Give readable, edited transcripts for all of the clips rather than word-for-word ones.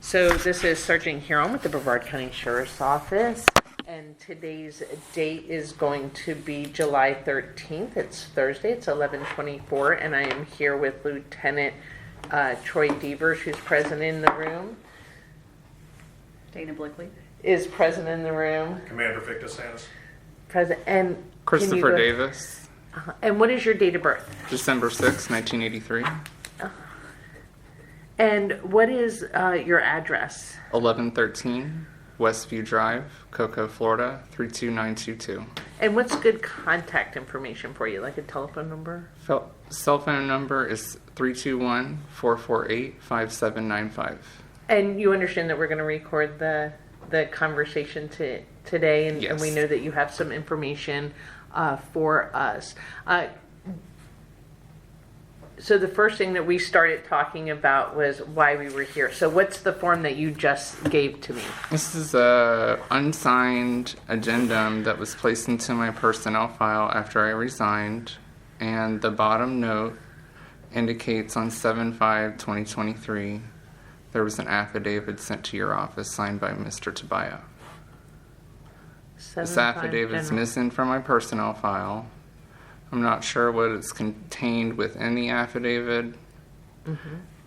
So this is Sergeant Huron with the Brevard County Sheriff's Office, and today's date is going to be July 13th. It's Thursday. It's 11:24, and I am here with Lieutenant Troy Devers, who's present in the room. Dana Blickley is present in the room. Commander Victor Sands. Present. And Christopher Davis. And what is your date of birth? December 6, 1983. And what is your address? 1113 Westview Drive, Cocoa, Florida, 32922. And what's good contact information for you, like a telephone number? Cell phone number is 321-448-5795. And you understand that we're going to record the conversation today, and, yes. And we know that you have some information for us. So the first thing that we started talking about was why we were here. So what's the form that you just gave to me? This is a unsigned addendum that was placed into my personnel file after I resigned, and the bottom note indicates on 7/5/2023 there was an affidavit sent to your office signed by Mr. Tobia. This affidavit is missing from my personnel file. I'm not sure what is contained within the affidavit,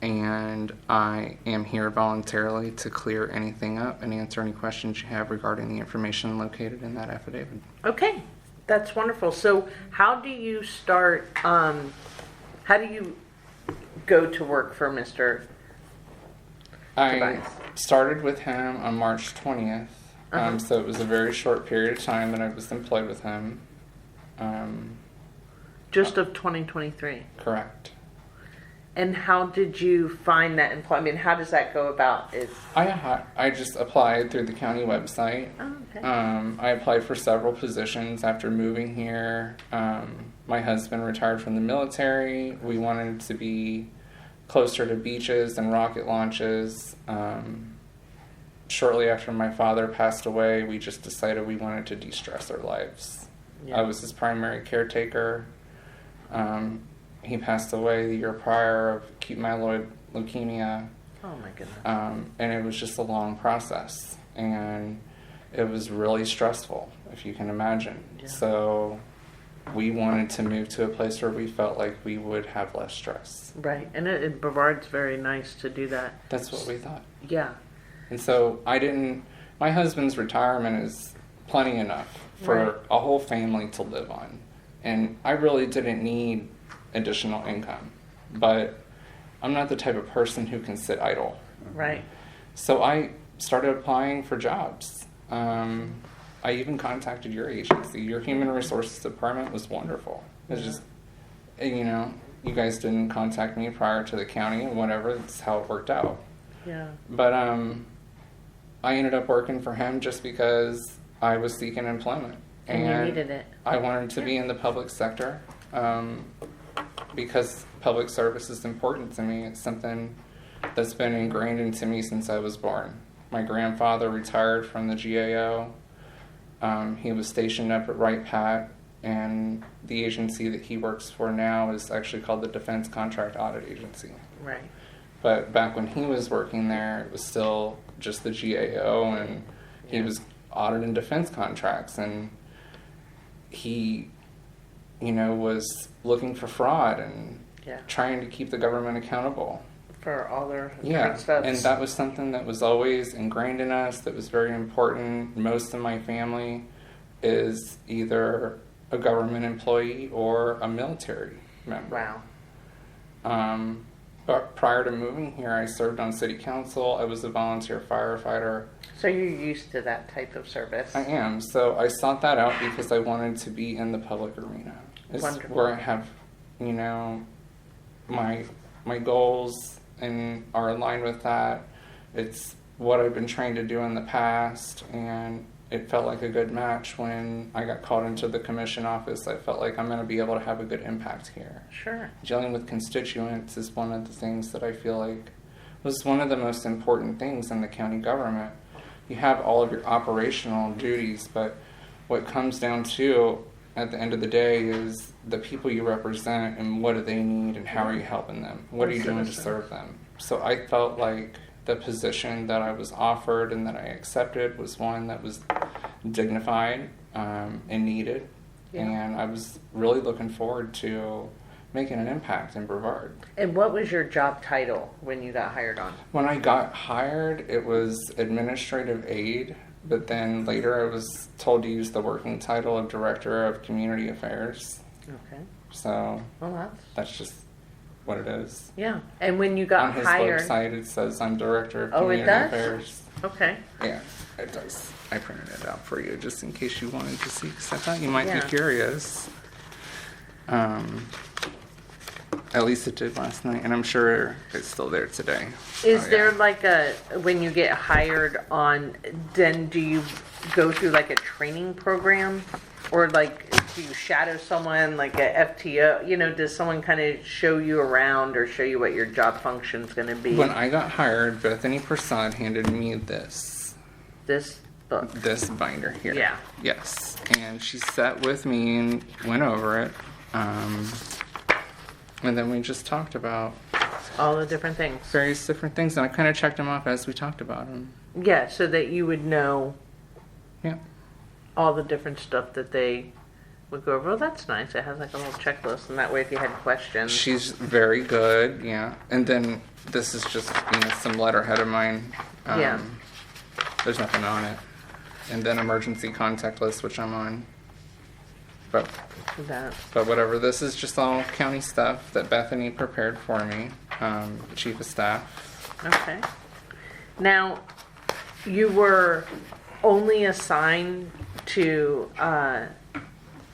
and I am here voluntarily to clear anything up and answer any questions you have regarding the information located in that affidavit. Okay, that's wonderful. So how do you start, how do you go to work for Mr. I started with him on March 20th, so it was a very short period of time that I was employed with him. Just of 2023? Correct. And how did you find that employment? I mean, how does that go about? I just applied through the county website. Oh, okay. I applied for several positions after moving here. My husband retired from the military. We wanted to be closer to beaches and rocket launches. Shortly after my father passed away, we just decided we wanted to de-stress our lives. Yeah. I was his primary caretaker. He passed away the year prior of acute myeloid leukemia. Oh my goodness. And it was just a long process, and it was really stressful, if you can imagine. Yeah. So we wanted to move to a place where we felt like we would have less stress. Right, and Brevard's very nice to do that. That's what we thought. Yeah. And so my husband's retirement is plenty enough for a whole family to live on. And I really didn't need additional income, but I'm not the type of person who can sit idle. Right. So I started applying for jobs. I even contacted your agency. Your human resources department was wonderful. It's just, you guys didn't contact me prior to the county and whatever. That's how it worked out. Yeah. But I ended up working for him just because I was seeking employment. And you needed it. I wanted to be in the public sector because public service is important to me. It's something that's been ingrained into me since I was born. My grandfather retired from the GAO. He was stationed up at Wright Pat, and the agency that he works for now is actually called the Defense Contract Audit Agency. Right. But back when he was working there, it was still just the GAO, and he was auditing defense contracts, and he, was looking for fraud and trying to keep the government accountable. For all their different stuff. And that was something that was always ingrained in us, that was very important. Most of my family is either a government employee or a military member. Wow. But prior to moving here, I served on city council. I was a volunteer firefighter. So you're used to that type of service? I am. So I sought that out because I wanted to be in the public arena. It's wonderful. Where I have, my goals and are aligned with that. It's what I've been trained to do in the past, and it felt like a good match when I got called into the commission office. I felt like I'm going to be able to have a good impact here. Sure. Dealing with constituents is one of the things that I feel like was one of the most important things in the county government. You have all of your operational duties, but what comes down to at the end of the day is the people you represent and what do they need and how are you helping them? What are you doing to serve them? So I felt like the position that I was offered and that I accepted was one that was dignified and needed. Yeah. And I was really looking forward to making an impact in Brevard. And what was your job title when you got hired on? When I got hired, it was administrative aide, but then later I was told to use the working title of Director of Community Affairs. Okay. So Well, that's just what it is. yeah. And when you got On his hired, website, it says I'm Director of Oh, it Community does? Affairs. okay. Yeah, it does. I printed it out for you just in case you wanted to see, because I thought you might Yeah. be curious. At least it did last night, and I'm sure it's still there today. Is Oh, there yeah. like a, when you get hired on, then do you go through like a training program? Or like, do you shadow someone like a FTO? You know, does someone kind of show you around or show you what your job function's going to be? When I got hired, Bethany Prasad handed me this This book. binder here. Yeah. Yes, and she sat with me and went over it. And then we just talked about All the different things. various different things, and I kind of checked them off as we talked about them. Yeah, so that you would know Yeah. all the different stuff that they would go over. Well, that's nice. It has like a little checklist, and that way if you had questions. She's very good, yeah. And then this is just, some letterhead of mine. Yeah. There's nothing on it. And then emergency contact list, which I'm on. But That. whatever, this is just all county stuff that Bethany prepared for me, chief of staff. Okay. Now, you were only assigned to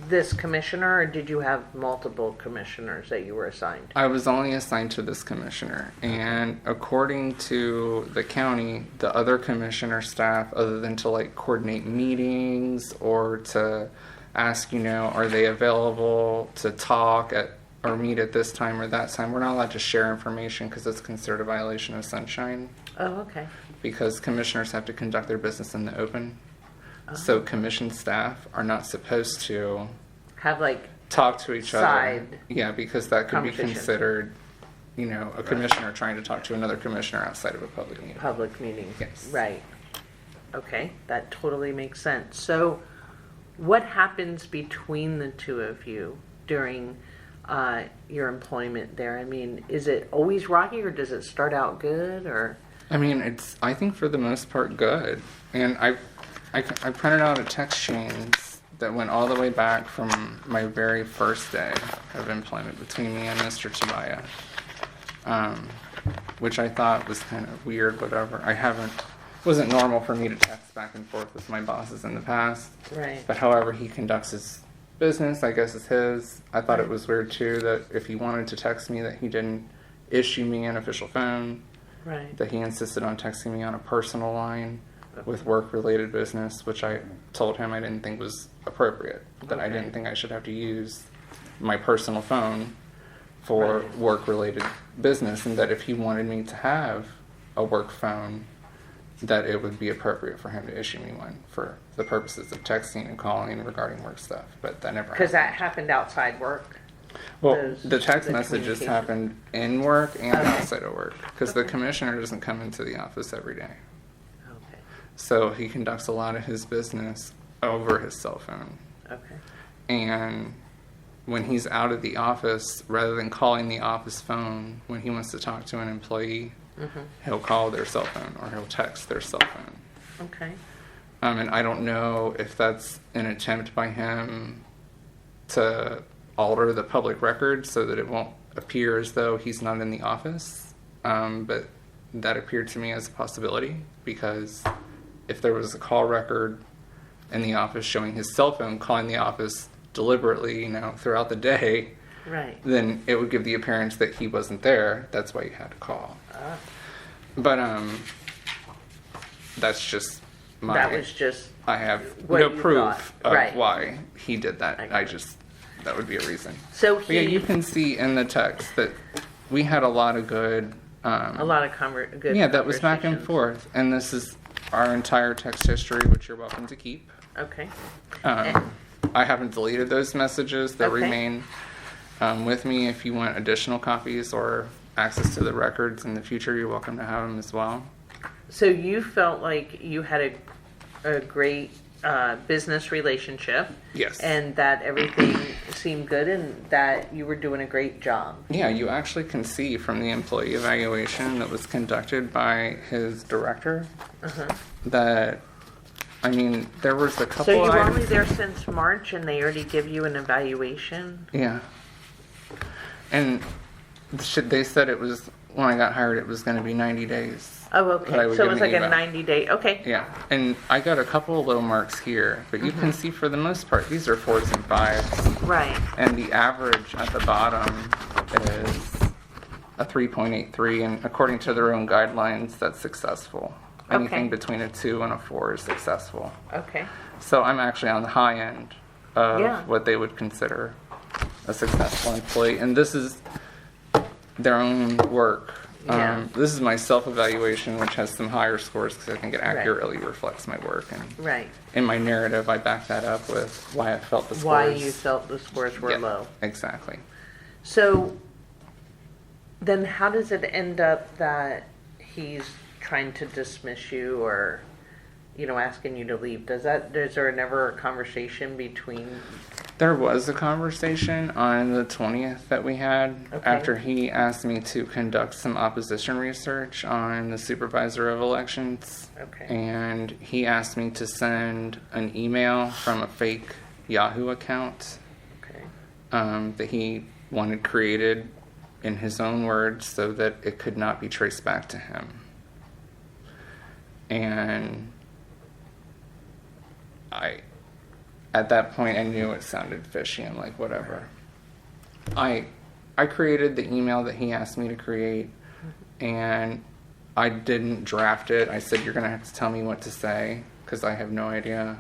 this commissioner, or did you have multiple commissioners that you were assigned? I was only assigned to this commissioner, and according to the county, the other commissioner staff, other than to like coordinate meetings or to ask, are they available to talk at or meet at this time or that time, we're not allowed to share information because it's considered a violation of sunshine, Oh, okay. because commissioners have to conduct their business in the open. So commission staff are not supposed to Have like talk to each other. Side Yeah, because that could be conversation. considered, a commissioner trying to talk to another commissioner outside of a public meeting. public meetings. Yes. Right. Okay, that totally makes sense. So, what happens between the two of you during your employment there? I mean, is it always rocky, or does it start out good, or? I mean, I think for the most part, good. And I printed out a text chains that went all the way back from my very first day of employment between me and Mr. Tobia, which I thought was kind of weird, whatever. Wasn't normal for me to text back and forth with my bosses in the past. Right. But however he conducts his business, I guess is his. I thought it was weird too that if he wanted to text me that he didn't issue me an official phone, Right. that he insisted on texting me on a personal line with work-related business, which I told him I didn't think was appropriate, that I Okay. didn't think I should have to use my personal phone for Right. work-related business, and that if he wanted me to have a work phone, that it would be appropriate for him to issue me one for the purposes of texting and calling regarding work stuff. But that never Because that happened. happened outside work. Well, those- the text the messages communication. happened in work and Okay. outside of work, because the Okay. commissioner doesn't come into the office every day. Okay. So he conducts a lot of his business over his cell phone. Okay. And when he's out of the office, rather than calling the office phone when he wants to talk to an employee, he'll call their cell phone or he'll text their cell phone. Okay. And I don't know if that's an attempt by him to alter the public record so that it won't appear as though he's not in the office. But that appeared to me as a possibility, because if there was a call record in the office showing his cell phone calling the office deliberately, throughout the day, Right. then it would give the appearance that he wasn't there. That's why you had to call. Ah. But that's just my. That was just. I have what no you proof thought. of Right. why he did that. Okay. That would be a reason. So But yeah, he. you can see in the text that we had a lot of good. A lot of good. Yeah, that was back and conversations. forth, and this is our entire text history, which you're welcome to keep. Okay. I haven't deleted those messages; they Okay. remain with me. If you want additional copies or access to the records in the future, you're welcome to have them as well. So you felt like you had a great business relationship. Yes. And that everything seemed good and that you were doing a great job. Yeah, you actually can see from the employee evaluation that was conducted by his director that, I mean, there was a couple So you were items- only there since March and they already give you an evaluation? Yeah. And they said it was, when I got hired, it was going to be 90 days. Oh, But I okay. would So it give was an like a eval. 90-day, okay. Yeah, and I got a couple of low marks here, but you can see for the most part, these are 4s and 5s. Right. And the average at the bottom is a 3.83, and according to their own guidelines, that's successful. Anything Okay. between a 2 and a 4 is successful. Okay. So I'm actually on the high end of Yeah. what they would consider a successful employee. And this is their own work. Yeah. This is my self-evaluation, which has some higher scores because I think it accurately reflects my work. And Right. in my narrative, I back that up with why I felt the scores. Why you felt the scores were Yeah, low. Exactly. So then how does it end up that he's trying to dismiss you or, asking you to leave? Is there never a conversation between? There was a conversation on the 20th that we had Okay. after he asked me to conduct some opposition research on the supervisor of elections. Okay. And he asked me to send an email from a fake Yahoo account Okay. that he wanted created in his own words so that it could not be traced back to him. And at that point, I knew it sounded fishy. I'm like, whatever. I created the email that he asked me to create, and I didn't draft it. I said, you're going to have to tell me what to say, because I have no idea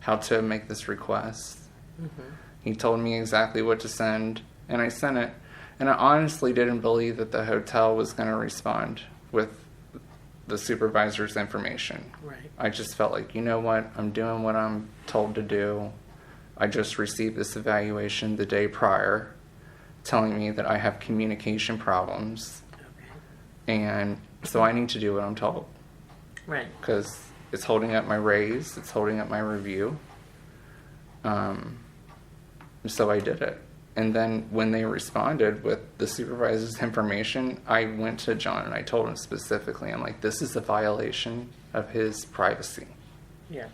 how to make this request. He told me exactly what to send, and I sent it. And I honestly didn't believe that the hotel was going to respond with the supervisor's information. Right. I just felt like, you know what, I'm doing what I'm told to do. I just received this evaluation the day prior telling me that I have communication problems. Okay. And so I need to do what I'm told Right. because it's holding up my raise, it's holding up my review. So I did it. And then when they responded with the supervisor's information, I went to John and I told him specifically, I'm like, this is a violation of his privacy. Yeah.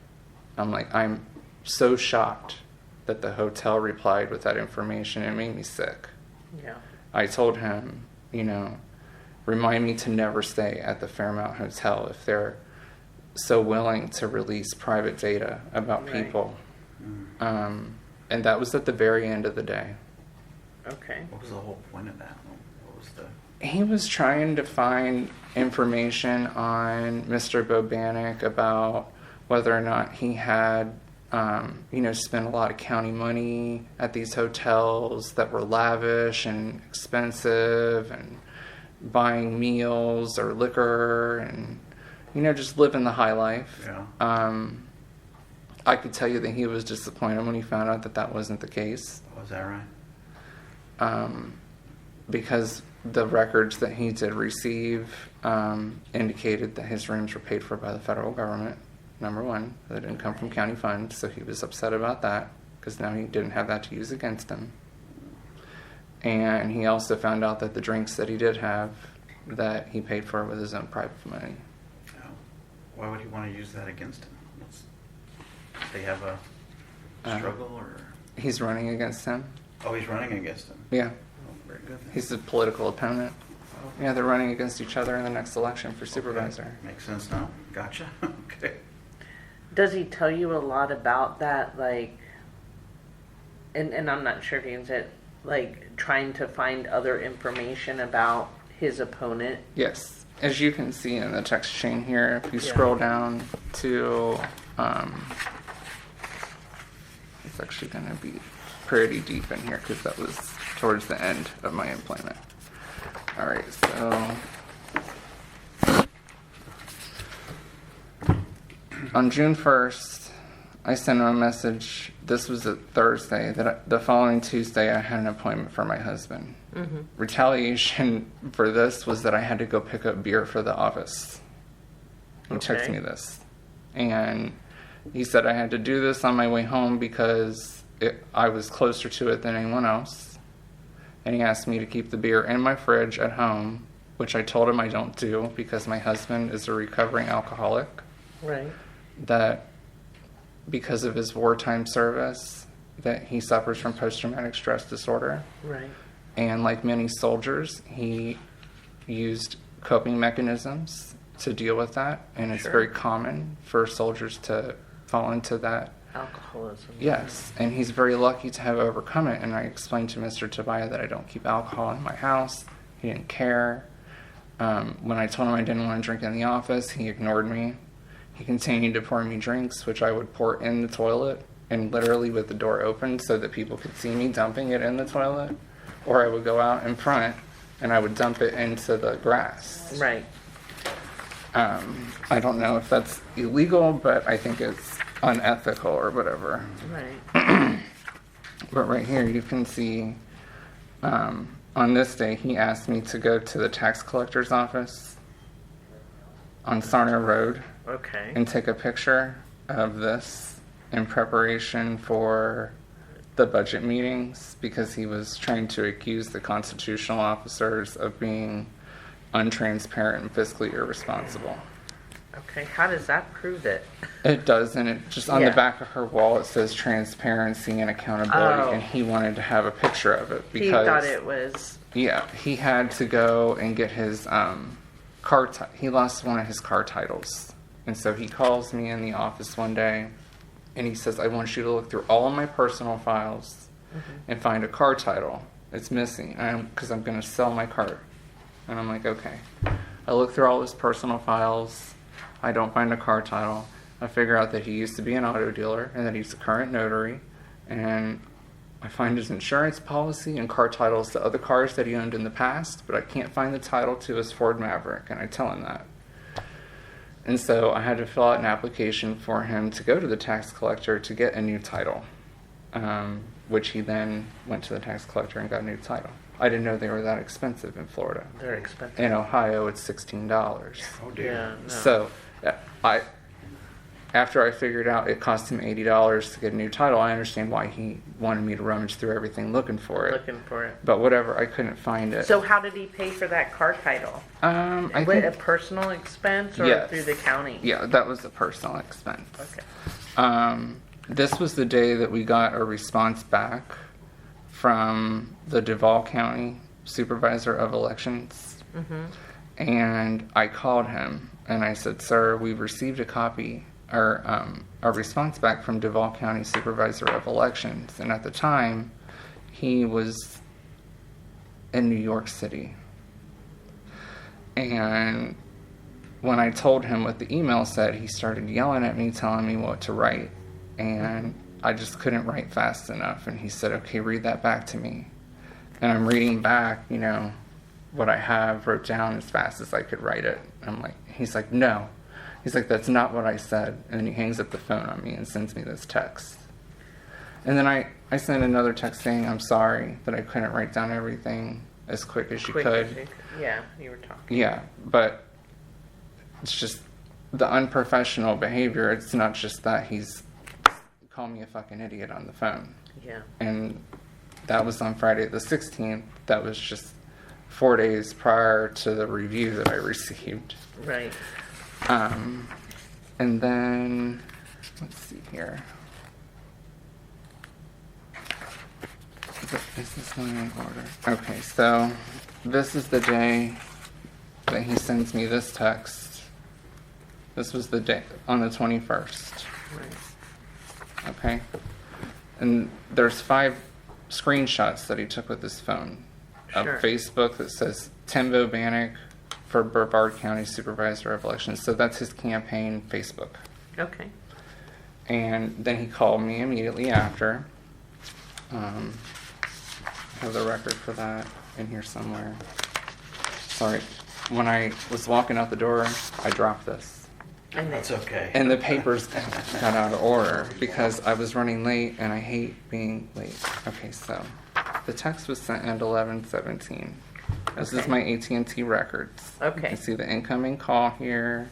I'm like, I'm so shocked that the hotel replied with that information. It made me sick. Yeah. I told him, remind me to never stay at the Fairmount Hotel if they're so willing to release private data about Right. people. And that was at the very end of the day. Okay. What was the whole point of that? What was the... He was trying to find information on Mr. Bobanek about whether or not he had, spent a lot of county money at these hotels that were lavish and expensive and buying meals or liquor and, just living the high life. Yeah. I could tell you that he was disappointed when he found out that that wasn't the case. Was that right? Because the records that he did receive indicated that his rooms were paid for by the federal government, number one. They didn't come from county funds, so he was upset about that because now he didn't have that to use against him. And he also found out that the drinks that he did have, that he paid for with his own private money. Oh. Why would he want to use that against him? They have a struggle or... He's running against him. Oh, he's running against him. Yeah. Oh, very good. then. He's a political opponent. Oh, Yeah, they're running against each other in the next election for supervisor. okay. Makes sense now. Gotcha. Okay. Does he tell you a lot about that, and I'm not sure if he can say it, trying to find other information about his opponent? Yes. As you can see in the text chain here, if you Yeah. scroll down to, it's actually going to be pretty deep in here because that was towards the end of my employment. All right, so on June 1st, I sent him a message. This was a Thursday. The following Tuesday, I had an appointment for my husband. Retaliation for this was that I had to go pick up beer for the office. He texted Okay. me this. And he said I had to do this on my way home because I was closer to it than anyone else. And he asked me to keep the beer in my fridge at home, which I told him I don't do because my husband is a recovering alcoholic. Right. That because of his wartime service, that he suffers from post-traumatic stress disorder. Right. And like many soldiers, he used coping mechanisms to deal with that. And it's Sure. very common for soldiers to fall into that. Alcoholism. Yes, and he's very lucky to have overcome it. And I explained to Mr. Tobia that I don't keep alcohol in my house. He didn't care. When I told him I didn't want to drink in the office, he ignored me. He continued to pour me drinks, which I would pour in the toilet and literally with the door open so that people could see me dumping it in the toilet. Or I would go out in front and I would dump it into the grass. Right. I don't know if that's illegal, but I think it's unethical or whatever. Right. But right here you can see on this day he asked me to go to the tax collector's office on Sarner Road Okay. and take a picture of this in preparation for the budget meetings because he was trying to accuse the constitutional officers of being untransparent and fiscally irresponsible. Okay. How does that prove it? It does, and it just on Yeah. the back of her wall it says transparency and accountability, Oh. and he wanted to have a picture of it because He thought it was. yeah, he had to go and get his he lost one of his car titles, and so he calls me in the office one day, and he says, "I want you to look through all of my personal files and find a car title. It's missing, because I'm going to sell my car." And I'm like, okay. I look through all his personal files. I don't find a car title. I figure out that he used to be an auto dealer and that he's a current notary. And I find his insurance policy and car titles to other cars that he owned in the past, but I can't find the title to his Ford Maverick, and I tell him that. And so I had to fill out an application for him to go to the tax collector to get a new title, which he then went to the tax collector and got a new title. I didn't know they were that expensive in Florida. They're expensive. In Ohio, it's $16. Oh dear. Yeah. No. So, after I figured out it cost him $80 to get a new title, I understand why he wanted me to rummage through everything looking for it. Looking for it. But whatever, I couldn't find it. So how did he pay for that car title? I Was it a think, personal expense or Yes. through the county? yeah, that was a personal expense. Okay. This was the day that we got a response back from the Duval County Supervisor of Elections. And I called him and I said, "Sir, we've received a copy or a response back from Duval County Supervisor of Elections." And at the time, he was in New York City. And when I told him what the email said, he started yelling at me, telling me what to write. And I just couldn't write fast enough. And he said, "Okay, read that back to me." And I'm reading back, what I have wrote down as fast as I could write it. He's like, "No." He's like, "That's not what I said." And then he hangs up the phone on me and sends me this text. And then I sent another text saying, "I'm sorry that I couldn't write down everything as quick as you could." Yeah, you were talking. Yeah, but it's just the unprofessional behavior. It's not just that he's calling me a fucking idiot on the phone. Yeah. And that was on Friday the 16th. That was just 4 days prior to the review that I received. Right. And then, let's see here. Is this going in order? Okay, so this is the day that he sends me this text. This was the day, on the 21st. Right. Okay? And there's 5 screenshots that he took with his phone of Sure. Facebook that says Timbo Bannock for Brevard County Supervisor of Elections. So that's his campaign Facebook. Okay. And then he called me immediately after. I have the record for that in here somewhere. Sorry. When I was walking out the door, I dropped this. And That's okay. And the papers got out of order because I was running late and I hate being late. Okay, so the text was sent at 11:17. This is Okay. my AT&T records. Okay. You can see the incoming call here.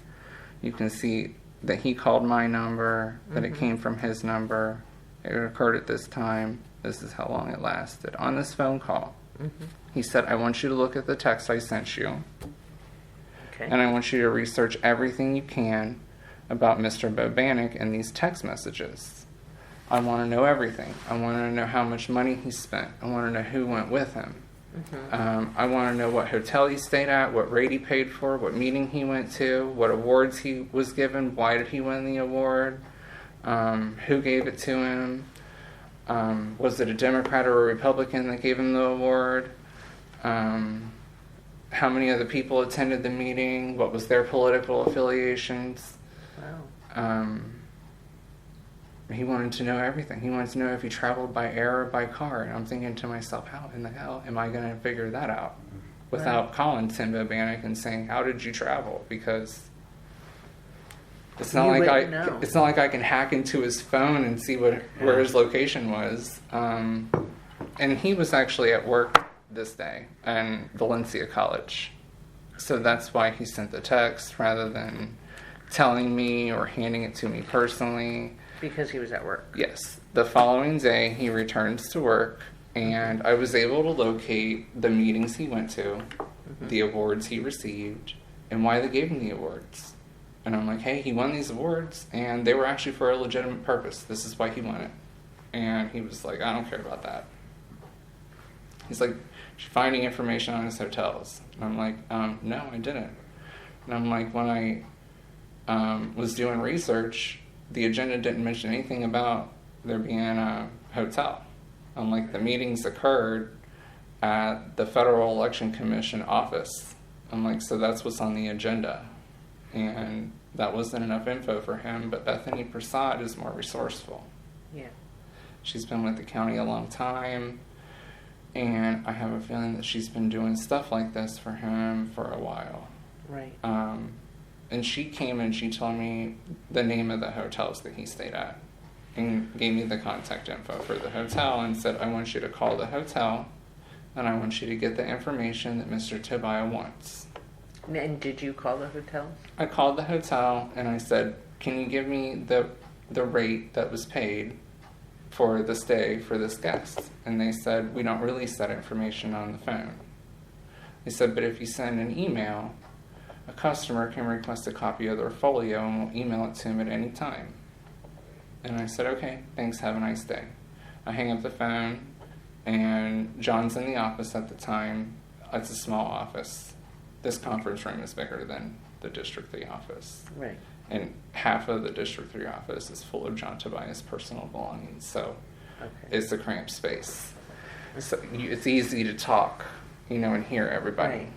You can see that he called my number, that it Mhm. came from his number. It occurred at this time. This is how long it lasted. On this phone call, he said, I want you to look at the text I sent you, Okay. and I want you to research everything you can about Mr. Bobanek and these text messages. I want to know everything. I want to know how much money he spent. I want to know who went with him. I want to know what hotel he stayed at, what rate he paid for, what meeting he went to, what awards he was given, why did he win the award, who gave it to him, was it a Democrat or a Republican that gave him the award, how many other people attended the meeting, what was their political affiliations. Wow. He wanted to know everything. He wanted to know if he traveled by air or by car. And I'm thinking to myself, how in the hell am I going to figure that out without calling Tim Bobanek and saying, how did you travel? Because it's not You like wouldn't know. it's not like I can hack into his phone and see where his location was. And he was actually at work this day in Valencia College. So that's why he sent the text rather than telling me or handing it to me personally. Because he was at work. Yes. The following day, he returns to work, and I was able to locate the meetings he went to, the awards he received, and why they gave him the awards. And I'm like, hey, he won these awards, and they were actually for a legitimate purpose. This is why he won it. And he was like, I don't care about that. He's like, she's finding information on his hotels. And I'm like, no, I didn't. And I'm like, when I was doing research, the agenda didn't mention anything about there being a hotel. I'm like, the meetings occurred at the Federal Election Commission office. I'm like, so that's what's on the agenda. And that wasn't enough info for him, but Bethany Prasad is more resourceful. Yeah. She's been with the county a long time, and I have a feeling that she's been doing stuff like this for him for a while. Right. And she came and she told me the name of the hotels that he stayed at and gave me the contact info for the hotel and said, I want you to call the hotel and I want you to get the information that Mr. Tobia wants. And did you call the hotel? I called the hotel and I said, can you give me the rate that was paid for the stay for this guest? And they said, we don't release that information on the phone. They said, but if you send an email, a customer can request a copy of their folio and we'll email it to him at any time. And I said, okay, thanks, have a nice day. I hang up the phone, and John's in the office at the time. It's a small office. This conference room is bigger than the District 3 office. Right. And half of the District 3 office is full of John Tobia's personal belongings, so Okay. it's a cramped space. So it's easy to talk, and hear everybody. Right.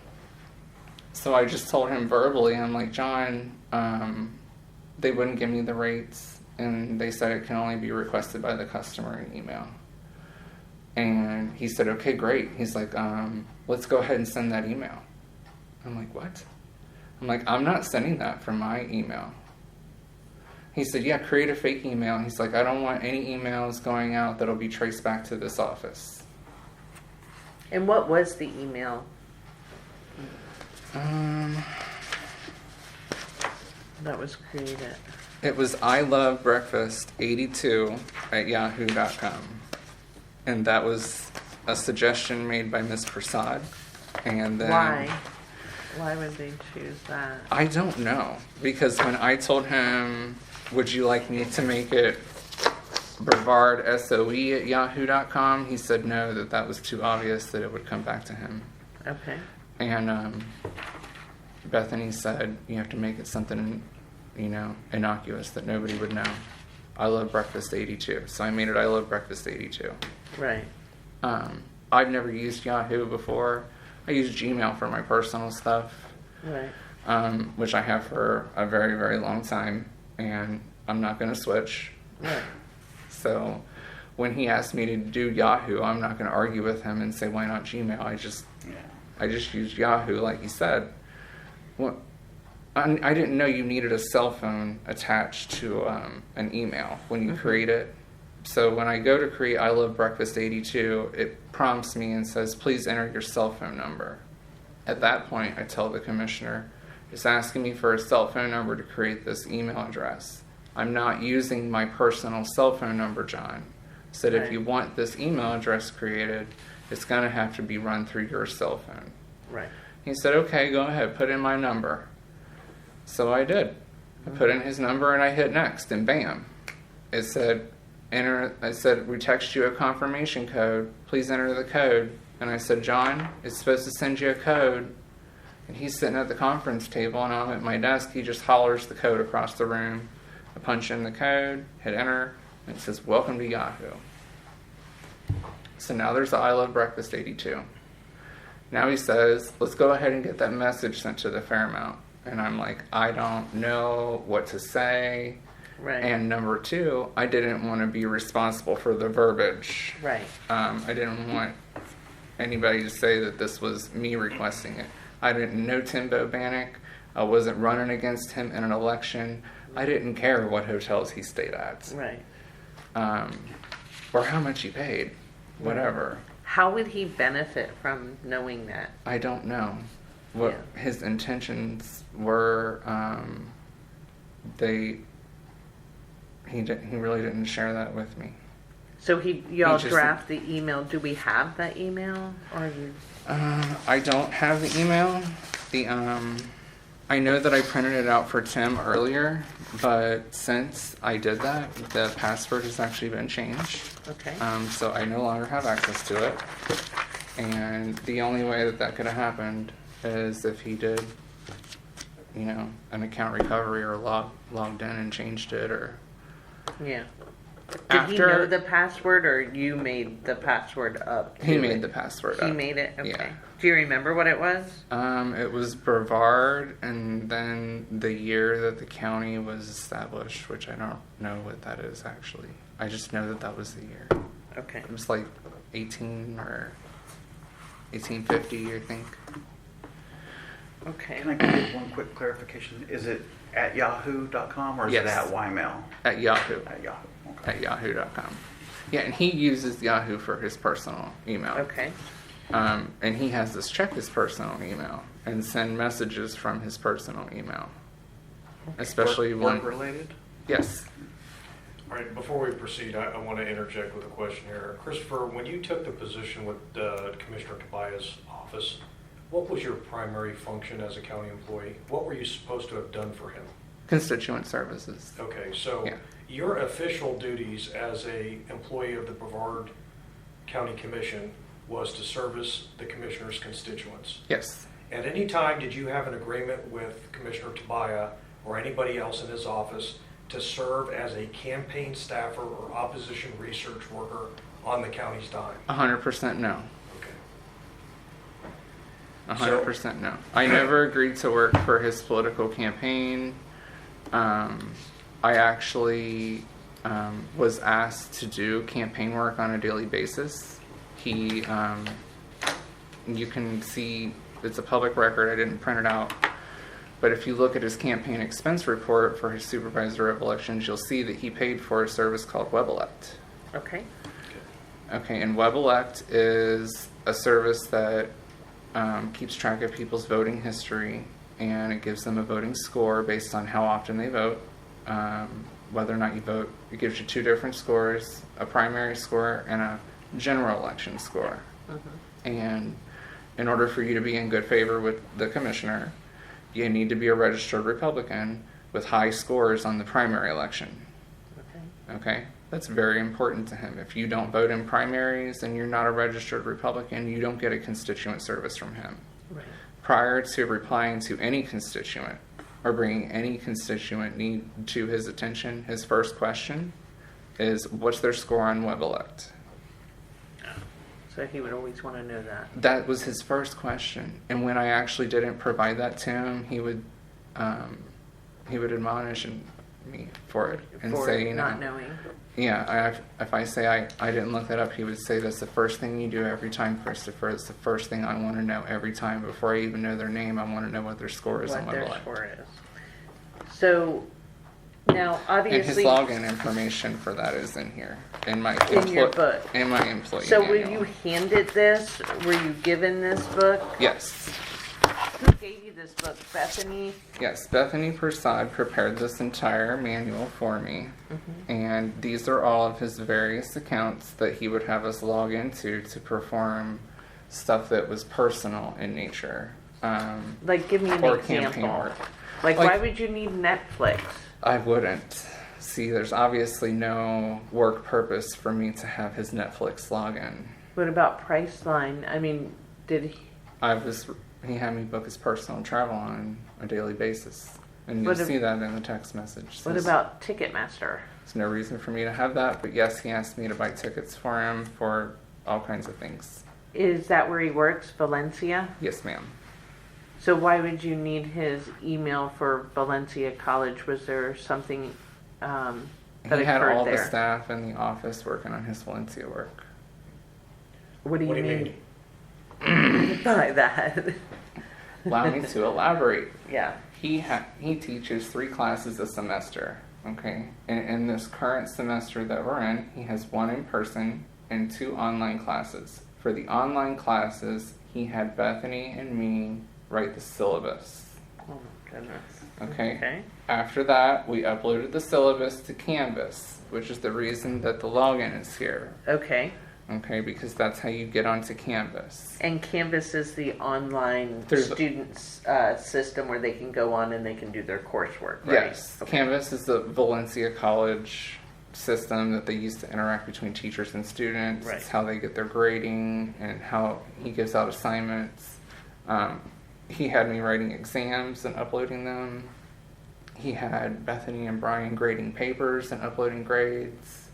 So I just told him verbally, I'm like, John, they wouldn't give me the rates, and they said it can only be requested by the customer in email. And he said, okay, great. He's like, let's go ahead and send that email. I'm like, what? I'm like, I'm not sending that from my email. He said, yeah, create a fake email. He's like, I don't want any emails going out that'll be traced back to this office. And what was the email? That was created. It was I love breakfast 82 at yahoo.com. And that was a suggestion made by Miss Prasad. And then Why? Why would they choose that? I don't know. Because when I told him, would you like me to make it Brevard SOE at yahoo.com, he said no, that was too obvious that it would come back to him. Okay. And Bethany said, you have to make it something, innocuous that nobody would know. I love breakfast 82. So I made it I love breakfast 82. Right. I've never used Yahoo before. I use Gmail for my personal stuff, Right. which I have for a very, very long time. And I'm not going to switch. Right. So when he asked me to do Yahoo, I'm not going to argue with him and say, why not Gmail? I just used Yahoo, like he said. Well, I didn't know you needed a cell phone attached to an email when you create it. So when I go to create I Love Breakfast 82, it prompts me and says, please enter your cell phone number. At that point, I tell the commissioner, It's asking me for a cell phone number to create this email address. I'm not using my personal cell phone number, John. Said if Right. you want this email address created, it's going to have to be run through your cell phone. Right. He said, okay, go ahead, put in my number. So I did. I put in his number and I hit next, and bam. It said, we text you a confirmation code. Please enter the code. And I said, John, it's supposed to send you a code. And he's sitting at the conference table and I'm at my desk. He just hollers the code across the room. I punch in the code, hit enter, and it says, welcome to Yahoo. So now there's the I Love Breakfast 82. Now he says, let's go ahead and get that message sent to the Fairmount. And I'm like, I don't know what to say. Right. And number two, I didn't want to be responsible for the verbiage. Right. I didn't want anybody to say that this was me requesting it. I didn't know Tim Bobanek. I wasn't running against him in an election. I didn't care what hotels he stayed at. Right. Or how much he paid. Whatever. How would he benefit from knowing that? I don't know what his intentions were. He really didn't share that with me. So y'all just- draft the email. Do we have that email, or you? I don't have the email. I know that I printed it out for Tim earlier, but since I did that, the password has actually been changed. Okay. So I no longer have access to it. And the only way that could have happened is if he did, an account recovery or logged in and changed it, or Yeah. Did he know the password, or you made the password up? He made the password up. He made it? Okay. Yeah. Do you remember what it was? It was Brevard, and then the year that the county was established, which I don't know what that is actually. I just know that was the year. Okay. It was like 1850, I think. Okay. Can I get one quick clarification? Is it at yahoo.com or is it Yes. at Ymail? At Yahoo. At Yahoo. Okay. At yahoo.com. Yeah, and he uses Yahoo for his personal email. Okay. And he has us check his personal email and send messages from his personal email. Especially Work when... related? Yes. All right, before we proceed, I want to interject with a question here. Christopher, when you took the position with Commissioner Tobia's office, what was your primary function as a county employee? What were you supposed to have done for him? Constituent services. Okay, so Yeah. your official duties as a employee of the Brevard County Commission was to service the commissioner's constituents. Yes. At any time, did you have an agreement with Commissioner Tobia or anybody else in his office to serve as a campaign staffer or opposition research worker on the county's dime? 100% no. Okay. 100% no. I never agreed to work for his political campaign. I actually was asked to do campaign work on a daily basis. You can see, it's a public record, I didn't print it out. But if you look at his campaign expense report for his supervisor of elections, you'll see that he paid for a service called WebElect. Okay. Okay, and WebElect is a service that keeps track of people's voting history, and it gives them a voting score based on how often they vote, whether or not you vote. It gives you two different scores, a primary score and a general election score. And in order for you to be in good favor with the commissioner, you need to be a registered Republican with high scores on the primary election. Okay. Okay? That's very important to him. If you don't vote in primaries and you're not a registered Republican, you don't get a constituent service from him. Right. Prior to replying to any constituent or bringing any constituent need to his attention, his first question is, what's their score on WebElect? So he would always want to know that. That was his first question. And when I actually didn't provide that to him, he would admonish me for it and For say, not knowing. Yeah, if I say I didn't look that up, he would say, that's the first thing you do every time, Christopher. It's the first thing I want to know every time. Before I even know their name, I want to know what their score is on What their WebElect. score is. So now, And his obviously, login information for that is in here. In my In your book. In my employee so were manual. you handed this? Were you given this book? Yes. Who gave gave you this book? Bethany? Yes, Bethany Prasad prepared this entire manual for me. And these are all of his various accounts that he would have us log into to perform stuff that was personal in nature. Like, give me an Or example. campaign work. Like, Like- why would you need Netflix? I wouldn't. See, there's obviously no work purpose for me to have his Netflix login. What about Priceline? I mean, did he? He had me book his personal travel on a daily basis. And you'll What ab- see that in the text message. What about Ticketmaster? There's no reason for me to have that, but yes, he asked me to buy tickets for him for all kinds of things. Is that where he works, Valencia? Yes, ma'am. So why would you need his email for Valencia College? Was there something that He had occurred all there? the staff in the office working on his Valencia work. What do you What do you mean mean? by that? Allow me to elaborate. Yeah. He teaches 3 classes a semester, okay? And in this current semester that we're in, he has 1 in person and 2 online classes. For the online classes, he had Bethany and me write the syllabus, Oh my goodness. okay? Okay. After that, we uploaded the syllabus to Canvas, which is the reason that the login is here, Okay. okay? Because that's how you get onto Canvas. And Canvas is the online There's a- students system where they can go on and they can do their coursework, right? Yes, Canvas is the Valencia College system that they use to interact between teachers and students. Right. It's how they get their grading and how he gives out assignments. He had me writing exams and uploading them. He had Bethany and Brian grading papers and uploading grades.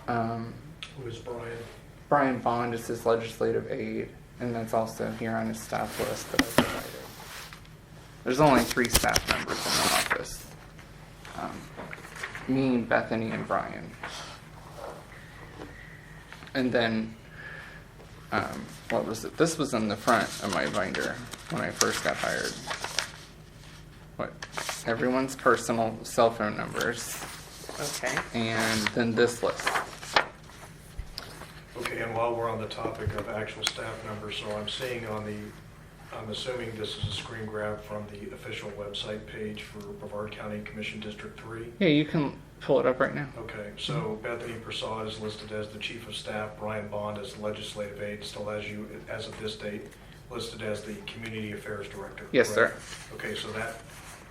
Who is Brian? Brian Bond is his legislative aide, and that's also here on his staff list that I provided. There's only 3 staff members in the office. Me, Bethany, and Brian. And then, what was it? This was in the front of my binder when I first got hired. What? Everyone's personal cell phone numbers, Okay. and then this list. Okay, and while we're on the topic of actual staff members, so I'm seeing I'm assuming this is a screen grab from the official website page for Brevard County Commission District 3. Yeah, you can pull it up right now. Okay, so Bethany Prasad is listed as the Chief of Staff, Brian Bond as the Legislative Aide, still as you, as of this date, listed as the Community Affairs Director. Yes, correct? sir. Okay, so that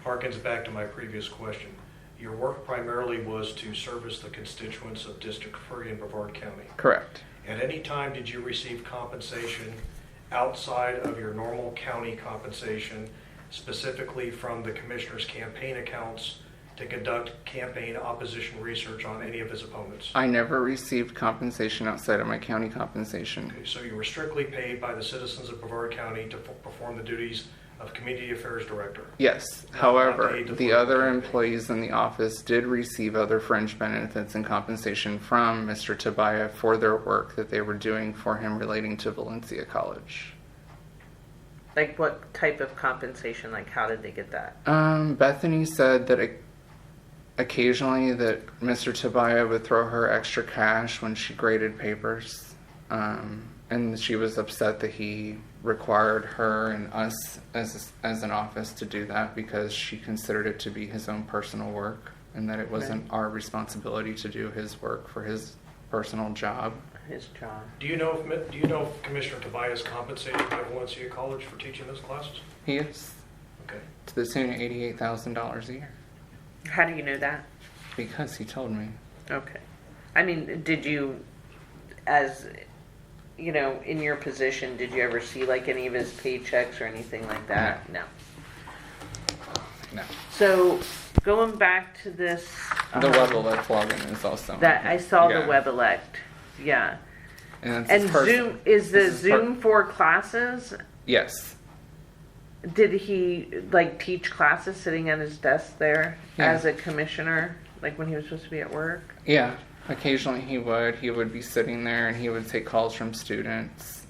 harkens back to my previous question. Your work primarily was to service the constituents of District 3 in Brevard County. Correct. At any time, did you receive compensation outside of your normal county compensation, specifically from the commissioner's campaign accounts, to conduct campaign opposition research on any of his opponents? I never received compensation outside of my county compensation. Okay, so you were strictly paid by the citizens of Brevard County to perform the duties of Community Affairs Director? Yes. Not However, paid to the work other campaign. employees in the office did receive other fringe benefits and compensation from Mr. Tobia for their work that they were doing for him relating to Valencia College. Like what type of compensation? Like how did they get that? Bethany said that occasionally that Mr. Tobia would throw her extra cash when she graded papers. And she was upset that he required her and us as an office to do that because she considered it to be his own personal work and that it wasn't our responsibility to do his work for his personal job. His job. Do you know if Commissioner Tobia is compensated by Valencia College for teaching those classes? He is Okay. to the tune of $88,000 a year How do you know that? because he told me. Okay. I mean, did you, as you know, in your position, did you ever see like any of his paychecks or anything like that? No. No. So going back to this, The WebElect login is also that I saw Yeah. the WebElect, yeah. And, And Zoom is the this is Zoom for classes. Yes. Did he like teach classes sitting at his desk there Yeah. as a commissioner, like when he was supposed to be at work? Yeah, occasionally he would be sitting there and he would take calls from students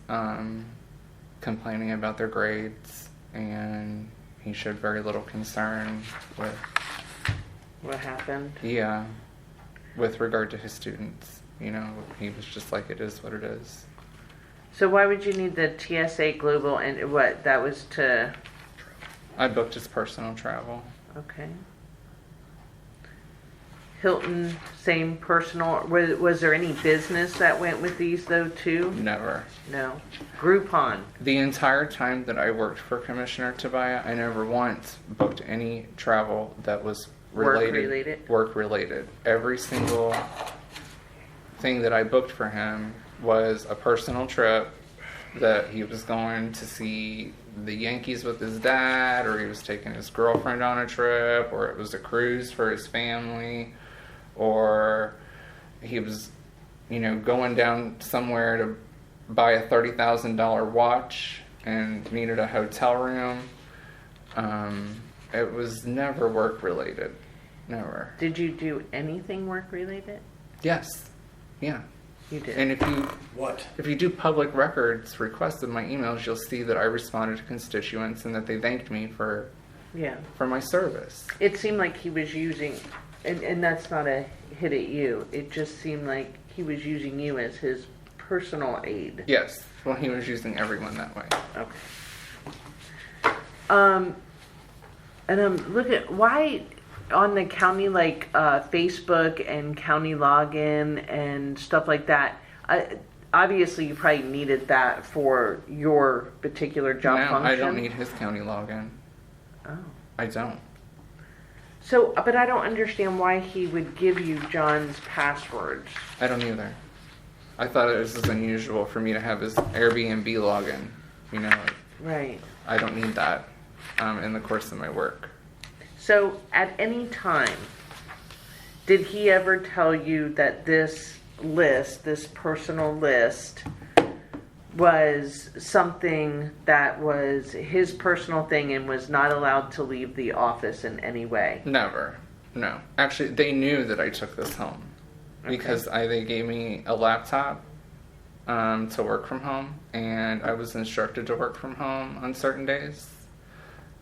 complaining about their grades, and he showed very little concern with What happened? with regard to his students. You know, he was just like, it is what it is. So why would you need the TSA Global and what that was to I booked his personal travel. Okay. Hilton, same personal. Was there any business that went with these though too? Never. No. Groupon. The entire time that I worked for Commissioner Tobia, I never once booked any travel that was Work-related? Work-related. Every single thing that I booked for him was a personal trip that he was going to see the Yankees with his dad, or he was taking his girlfriend on a trip, or it was a cruise for his family, or he was, going down somewhere to buy a $30,000 watch and needed a hotel room. It was never work-related. Never. Did you do anything work-related? Yes. Yeah. You did. And What? if you do public records requests of my emails, you'll see that I responded to constituents and that they thanked me for Yeah. my service. It seemed like he was using, and that's not a hit at you. It just seemed like he was using you as his personal aide. Yes. Well, he was using everyone that way. Okay. And I'm looking at why on the county Facebook and county login and stuff like that. Obviously, you probably needed that for your particular job No, function. I don't need his county login. Oh. I don't. So, but I don't understand why he would give you John's passwords. I don't either. I thought it was unusual for me to have his Airbnb login. Right. I don't need that in the course of my work. So, at any time, did he ever tell you that this personal list, was something that was his personal thing and was not allowed to leave the office in any way? Never. No. Actually, they knew that I took this home because they gave me a laptop to work from home, and I was instructed to work from home on certain days.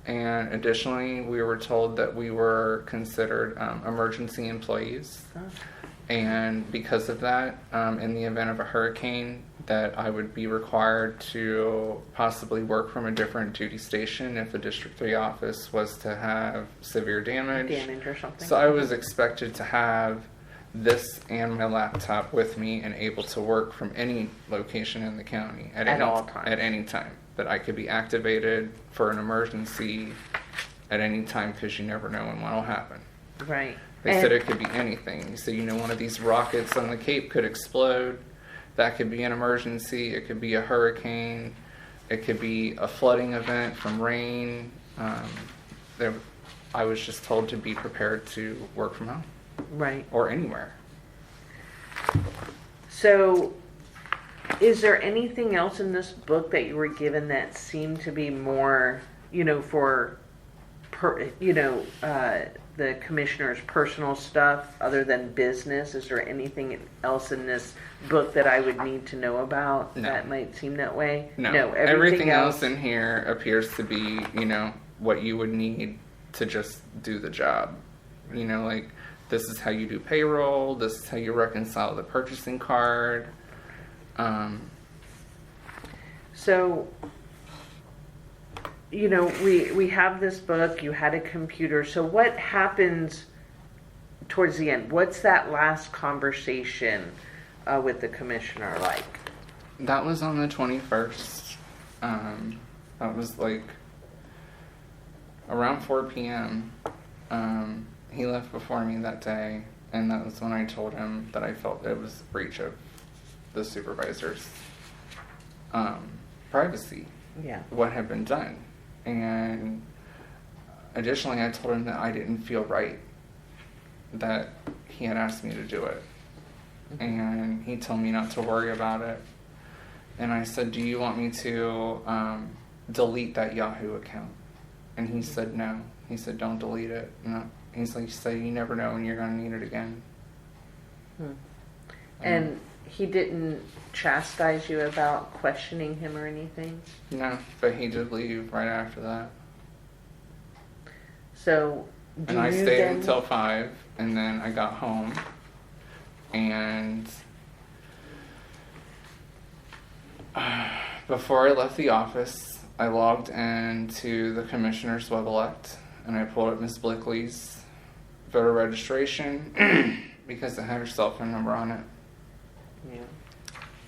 And additionally, we were told that we were considered emergency employees. Oh. And because of that, in the event of a hurricane, that I would be required to possibly work from a different duty station if the District 3 office was to have severe damage. Damage or something? So I was expected to have this and my laptop with me and able to work from any location in the county At all times. At any time. That I could be activated for an emergency at any time, because you never know when one will happen. Right. They said it could be anything. So, one of these rockets on the Cape could explode. That could be an emergency. It could be a hurricane. It could be a flooding event from rain. I was just told to be prepared to work from home. Right. Or anywhere. So, is there anything else in this book that you were given that seemed to be more, the commissioner's personal stuff other than business? Is there anything else in this book that I would need to know about that might seem that way? No. Everything else in here appears to be, what you would need to just do the job. This is how you do payroll. This is how you reconcile the purchasing card. So, we have this book, you had a computer, so what happens towards the end? What's that last conversation with the commissioner like? That was on the 21st. That was around 4 p.m. He left before me that day, and that was when I told him that I felt it was a breach of the supervisor's privacy. Yeah. What had been done. And additionally, I told him that I didn't feel right that he had asked me to do it. Mm-hmm. And he told me not to worry about it. And I said, do you want me to delete that Yahoo account? And he said no. He said, don't delete it. No. He's like, you never know when you're going to need it again. And he didn't chastise you about questioning him or anything? No, but he did leave right after that. So, And I stayed until 5, and then I got home, and before I left the office, I logged into the Commissioner's web-elect, and I pulled up Ms. Blickley's voter registration because it had her cell phone number on it. Yeah.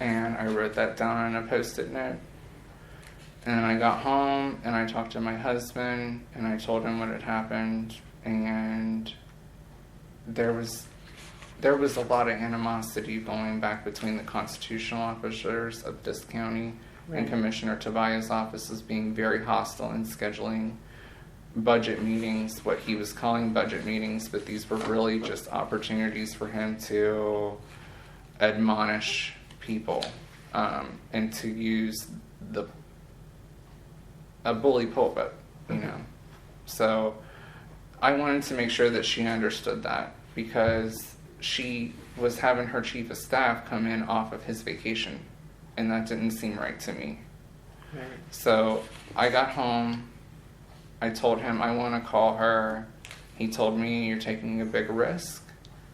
And I wrote that down on a Post-it note. And I got home, and I talked to my husband, and I told him what had happened, and there was a lot of animosity going back between the constitutional officers of this county and Right. Commissioner Tobia's office as being very hostile in scheduling budget meetings, what he was calling budget meetings, but these were really just opportunities for him to admonish people and to use a bully pulpit, you know. So I wanted to make sure that she understood that, because she was having her chief of staff come in off of his vacation, and that didn't seem right to me. Right. So I got home, I told him I want to call her. He told me, you're taking a big risk.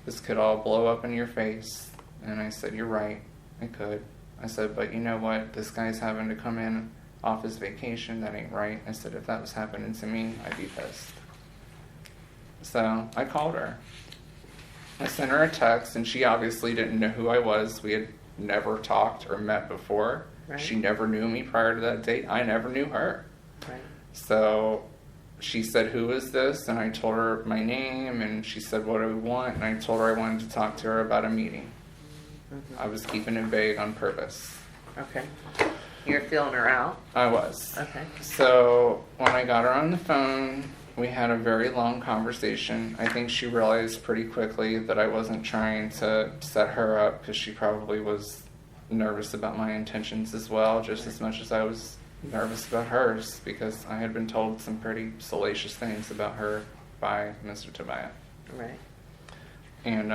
This could all blow up in your face. And I said, you're right, it could. I said, but you know what? This guy's having to come in off his vacation. That ain't right. I said, if that was happening to me, I'd be pissed. So I called her. I sent her a text, and she obviously didn't know who I was. We had never talked or met before. Right. She never knew me prior to that date. I never knew her. Right. So she said, who is this? And I told her my name, and she said, what do we want? And I told her I wanted to talk to her about a meeting. Mhm. I was keeping it vague on purpose. Okay. You're feeling her out? I was. Okay. So when I got her on the phone, we had a very long conversation. I think she realized pretty quickly that I wasn't trying to set her up, because she probably was nervous about my intentions as well, just as much as I was nervous about hers, because I had been told some pretty salacious things about her by Mr. Tobia. Right. And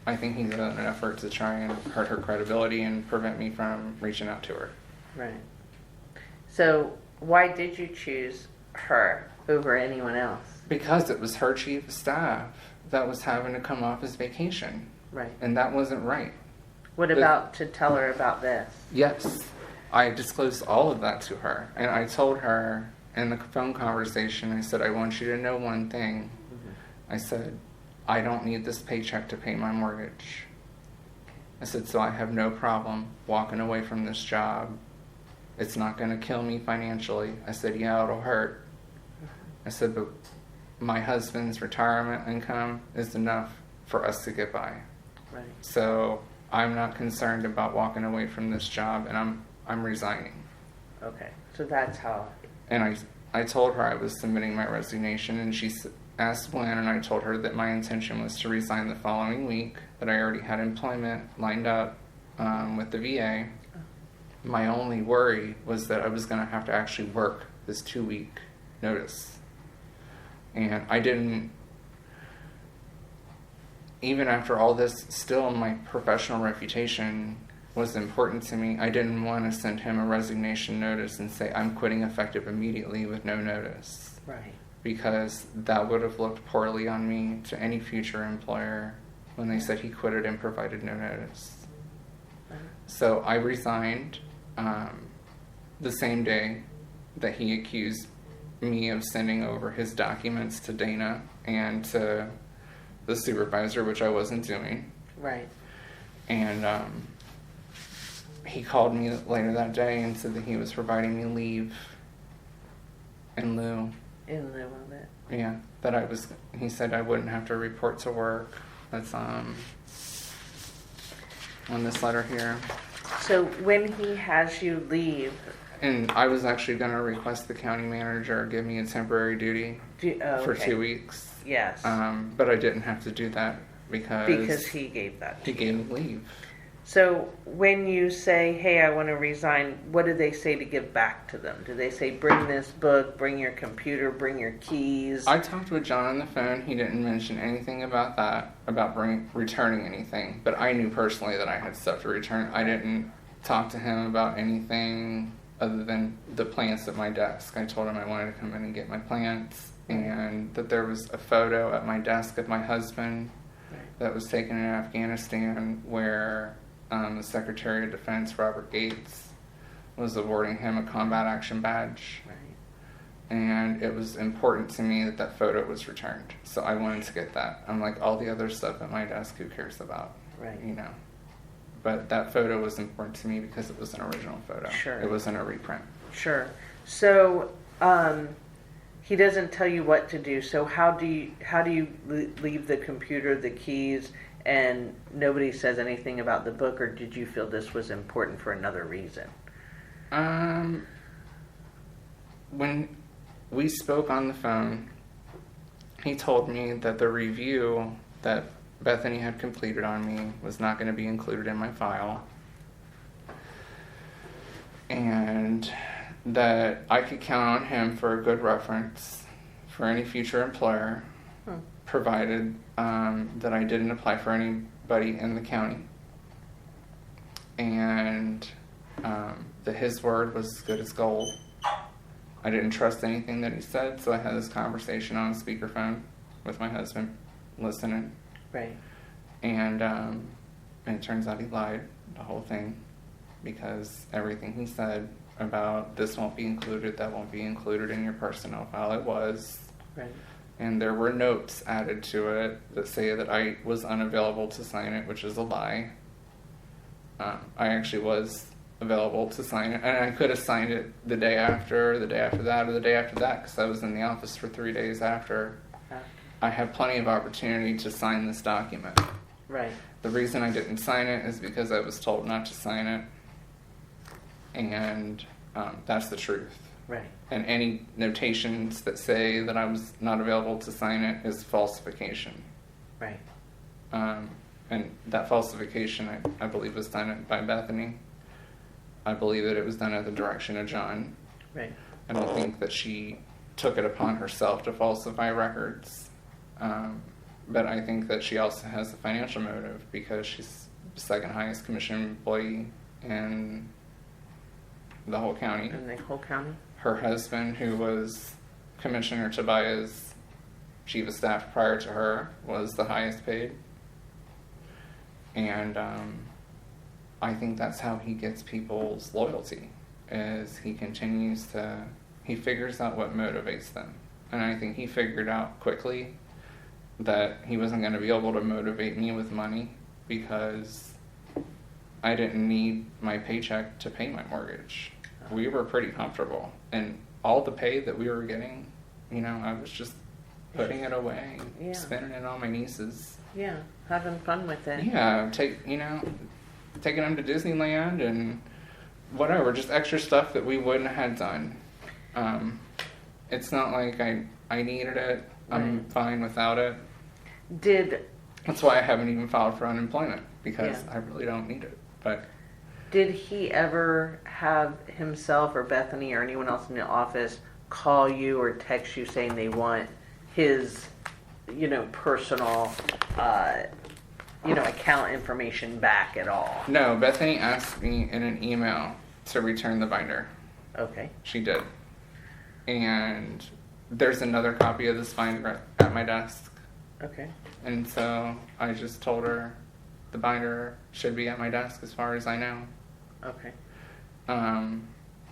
I think he's done an effort to try and hurt her credibility and prevent me from reaching out to her. Right. So why did you choose her over anyone else? Because it was her chief of staff that was having to come off his vacation, Right. and that wasn't right. What about to tell her about this? Yes, I disclosed all of that to her, and I told her in the phone conversation, I said, I want you to know one thing. I said, I don't need this paycheck to pay my mortgage. I said, so I have no problem walking away from this job. It's not going to kill me financially. I said, yeah, it'll hurt. I said, but my husband's retirement income is enough for us to get by. Right. So I'm not concerned about walking away from this job, and I'm resigning. Okay. So that's how. And I told her I was submitting my resignation, and she asked when, and I told her that my intention was to resign the following week, that I already had employment lined up with the VA. My only worry was that I was going to have to actually work this 2-week notice. And I didn't, even after all this, still my professional reputation was important to me. I didn't want to send him a resignation notice and say, I'm quitting effective immediately with no notice. Right. Because that would have looked poorly on me to any future employer when they said he quitted and provided no notice. Right. So I resigned the same day that he accused me of sending over his documents to Dana and to the supervisor, which I wasn't doing. Right. And he called me later that day and said that he was providing me leave in lieu. In lieu of it. Yeah, that he said I wouldn't have to report to work. That's on this letter here. So when he has you leave, And I was actually going to request the county manager give me a temporary duty for okay. 2 weeks. Yes. But I didn't have to do that because he gave that. he gave me leave. So when you say, hey, I want to resign, what do they say to give back to them? Do they say, bring this book, bring your computer, bring your keys? I talked with John on the phone. He didn't mention anything about that, about returning anything. But I knew personally that I had stuff to return. I didn't talk to him about anything other than the plants at my desk. I told him I wanted to come in and get my plants, and that there was a photo at my desk of my husband that was taken in Afghanistan where the Secretary of Defense, Robert Gates, was awarding him a combat action badge. Right. And it was important to me that that photo was returned. So I wanted to get that. I'm like, all the other stuff at my desk, who cares about? Right. You know. But that photo was important to me because it was an original photo. Sure. It wasn't a reprint. Sure. So, he doesn't tell you what to do. So how do you leave the computer, the keys, and nobody says anything about the book, or did you feel this was important for another reason? When we spoke on the phone, he told me that the review that Bethany had completed on me was not going to be included in my file. And that I could count on him for a good reference for any future employer, provided that I didn't apply for anybody in the county. And that his word was as good as gold. I didn't trust anything that he said, so I had this conversation on speakerphone with my husband, listening. Right. And it turns out he lied, the whole thing, because everything he said about this won't be included, that won't be included in your personnel file, it was. Right. And there were notes added to it that say that I was unavailable to sign it, which is a lie. I actually was available to sign it, and I could have signed it the day after, the day after that, or the day after that, because I was in the office for 3 days after. I had plenty of opportunity to sign this document. Right. The reason I didn't sign it is because I was told not to sign it, and that's the truth. Right. And any notations that say that I was not available to sign it is falsification. Right. And that falsification, I believe, was done by Bethany. I believe that it was done at the direction of John. Right. I don't think that she took it upon herself to falsify records. But I think that she also has a financial motive because she's the second highest commission employee in the whole county. In the whole county? Her husband, who was Commissioner Tobia's chief of staff prior to her, was the highest paid. And I think that's how he gets people's loyalty, is he figures out what motivates them. And I think he figured out quickly that he wasn't going to be able to motivate me with money because I didn't need my paycheck to pay my mortgage. We were pretty comfortable. And all the pay that we were getting, I was just putting it away, Yeah. spending it on my nieces. Yeah. Having fun with it. Yeah, taking them to Disneyland and whatever, just extra stuff that we wouldn't have done. It's not like I needed it. I'm Right. fine without it. That's why I haven't even filed for unemployment, because Yeah. I really don't need it. But Did he ever have himself or Bethany or anyone else in the office call you or text you saying they want his, personal, account information back at all? no, Bethany asked me in an email to return the binder. Okay. She did. And there's another copy of this binder at my desk. Okay. And so I just told her the binder should be at my desk as far as I know. Okay. In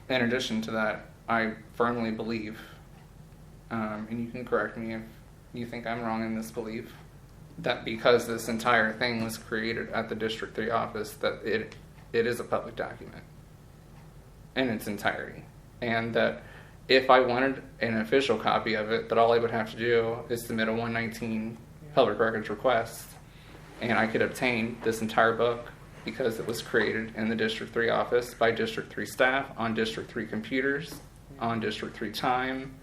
addition to that, I firmly believe, and you can correct me if you think I'm wrong in this belief, that because this entire thing was created at the District 3 office, that it is a public document in its entirety. And that if I wanted an official copy of it, that all I would have to do is submit a 119 public records request, and I could obtain this entire book because it was created in the District 3 office by District 3 staff, on District 3 computers, on District 3 time.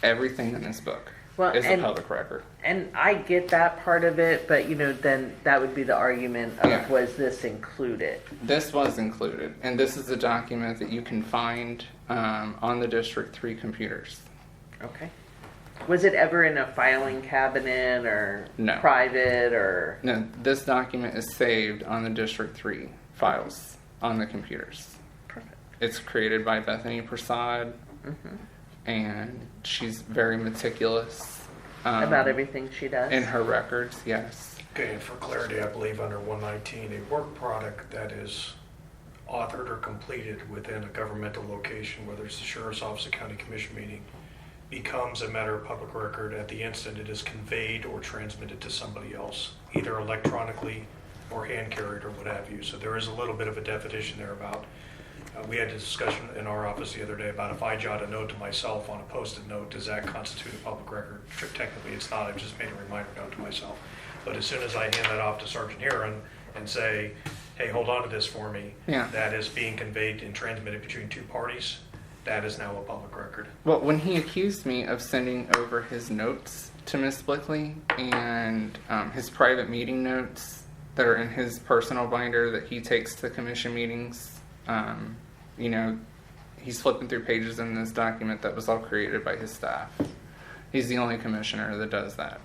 Everything in this book is a public record. And I get that part of it, but then that would be the argument of was this included? This was included, and this is a document that you can find on the District 3 computers. Okay. Was it ever in a filing cabinet or No. private or? No, this document is saved on the District 3 files on the computers. Perfect. It's created by Bethany Prasad, and she's very meticulous About everything she does? in her records, yes. Okay, and for clarity, I believe under 119, a work product that is authored or completed within a governmental location, whether it's the sheriff's office, a county commission meeting, becomes a matter of public record at the instant it is conveyed or transmitted to somebody else, either electronically or hand carried or what have you. So there is a little bit of a definition there about, we had a discussion in our office the other day about if I jot a note to myself on a post-it note, does that constitute a public record? Technically it's not, I've just made a reminder note to myself. But as soon as I hand that off to Sergeant Heron and say, hey, hold on to this for me, Yeah. that is being conveyed and transmitted between two parties, that is now a public record. Well, when he accused me of sending over his notes to Miss Blickley and his private meeting notes that are in his personal binder that he takes to commission meetings, you know, he's flipping through pages in this document that was all created by his staff. He's the only commissioner that does that.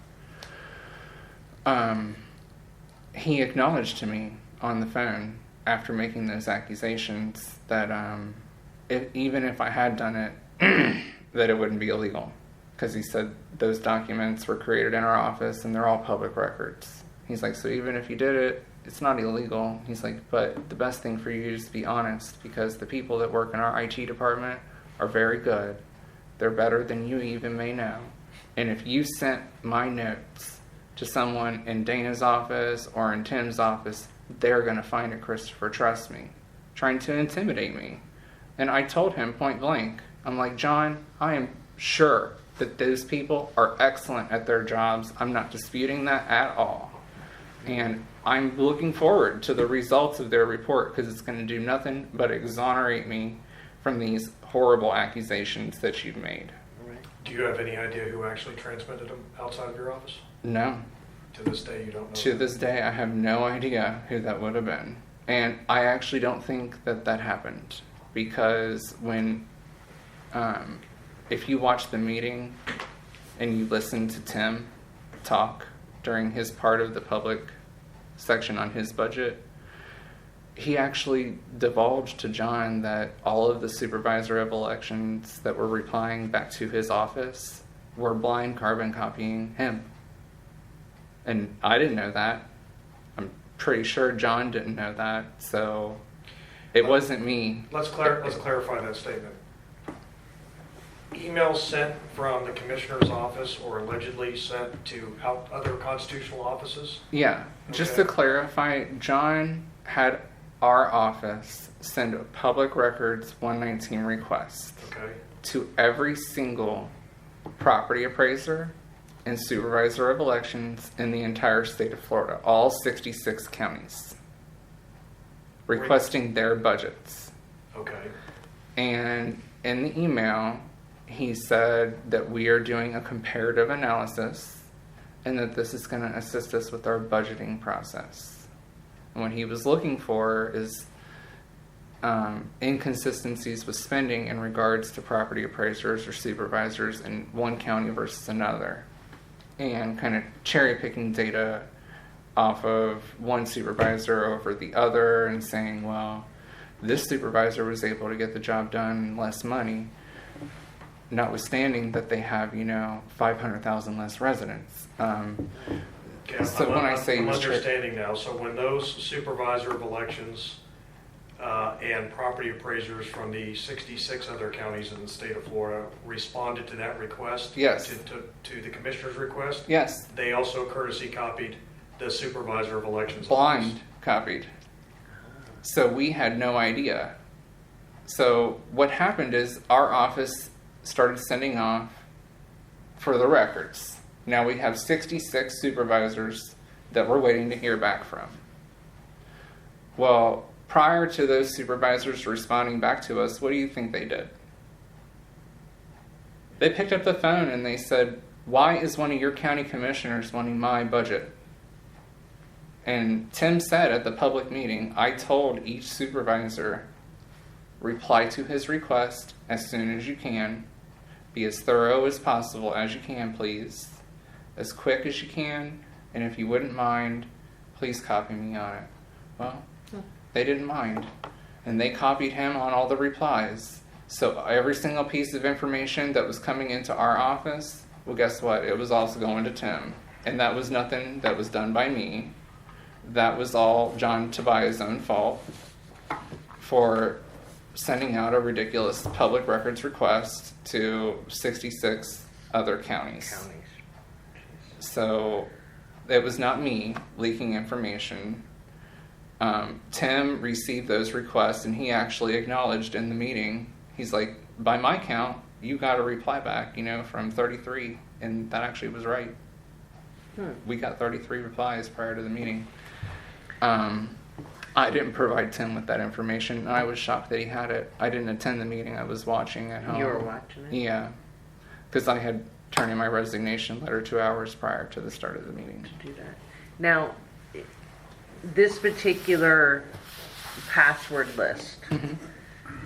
He acknowledged to me on the phone after making those accusations that even if I had done it, that it wouldn't be illegal. Because he said those documents were created in our office and they're all public records. He's like, so even if you did it, it's not illegal. He's like, but the best thing for you is to be honest, because the people that work in our IT department are very good. They're better than you even may know. And if you sent my notes to someone in Dana's office or in Tim's office, they're going to find it, Christopher, trust me. Trying to intimidate me. And I told him point blank, I'm like, John, I am sure that those people are excellent at their jobs. I'm not disputing that at all. And I'm looking forward to the results of their report because it's going to do nothing but exonerate me from these horrible accusations that you've made. Do you have any idea who actually transmitted them outside of your office? No. To this day, you don't know? To this day, I have no idea who that would have been. And I actually don't think that that happened. Because when, if you watch the meeting and you listen to Tim talk during his part of the public section on his budget, he actually divulged to John that all of the supervisor of elections that were replying back to his office were blind carbon copying him. And I didn't know that. I'm pretty sure John didn't know that. So it wasn't me. Let's clarify that statement. Emails sent from the commissioner's office or allegedly sent to other constitutional offices? Yeah. Just Okay. to clarify, John had our office send a public records 119 request Okay. to every single property appraiser and supervisor of elections in the entire state of Florida, all 66 counties, requesting their budgets. Okay. And in the email, he said that we are doing a comparative analysis and that this is going to assist us with our budgeting process. And what he was looking for is inconsistencies with spending in regards to property appraisers or supervisors in one county versus another, and kind of cherry picking data off of one supervisor over the other and saying, well, this supervisor was able to get the job done in less money, notwithstanding that they have, 500,000 less residents. Okay, So when I say I'm use tra- understanding now. So when those supervisor of elections and property appraisers from the 66 other counties in the state of Florida responded to that request? Yes. To the commissioner's request? Yes, They also courtesy copied the supervisor of elections. blind office. copied. So we had no idea. So what happened is our office started sending off for the records. Now we have 66 supervisors that we're waiting to hear back from. Well, prior to those supervisors responding back to us, what do you think they did? They picked up the phone and they said, why is one of your county commissioners wanting my budget? And Tim said at the public meeting, I told each supervisor, reply to his request as soon as you can. Be as thorough as possible as you can, please. As quick as you can. And if you wouldn't mind, please copy me on it. Well, they didn't mind. And they copied him on all the replies. So every single piece of information that was coming into our office, well, guess what? It was also going to Tim. And that was nothing that was done by me. That was all John Tobia's own fault for sending out a ridiculous public records request to 66 other counties. So it was not me leaking information. Tim received those requests, and he actually acknowledged in the meeting, he's like, by my count, you got a reply back, from 33, and that actually was right. We got 33 replies prior to the meeting. I didn't provide Tim with that information, and I was shocked that he had it. I didn't attend the meeting. I was watching at home. You were watching it? Yeah, because I had turned in my resignation letter 2 hours prior to the start of the meeting. To do that. Now, this particular password list,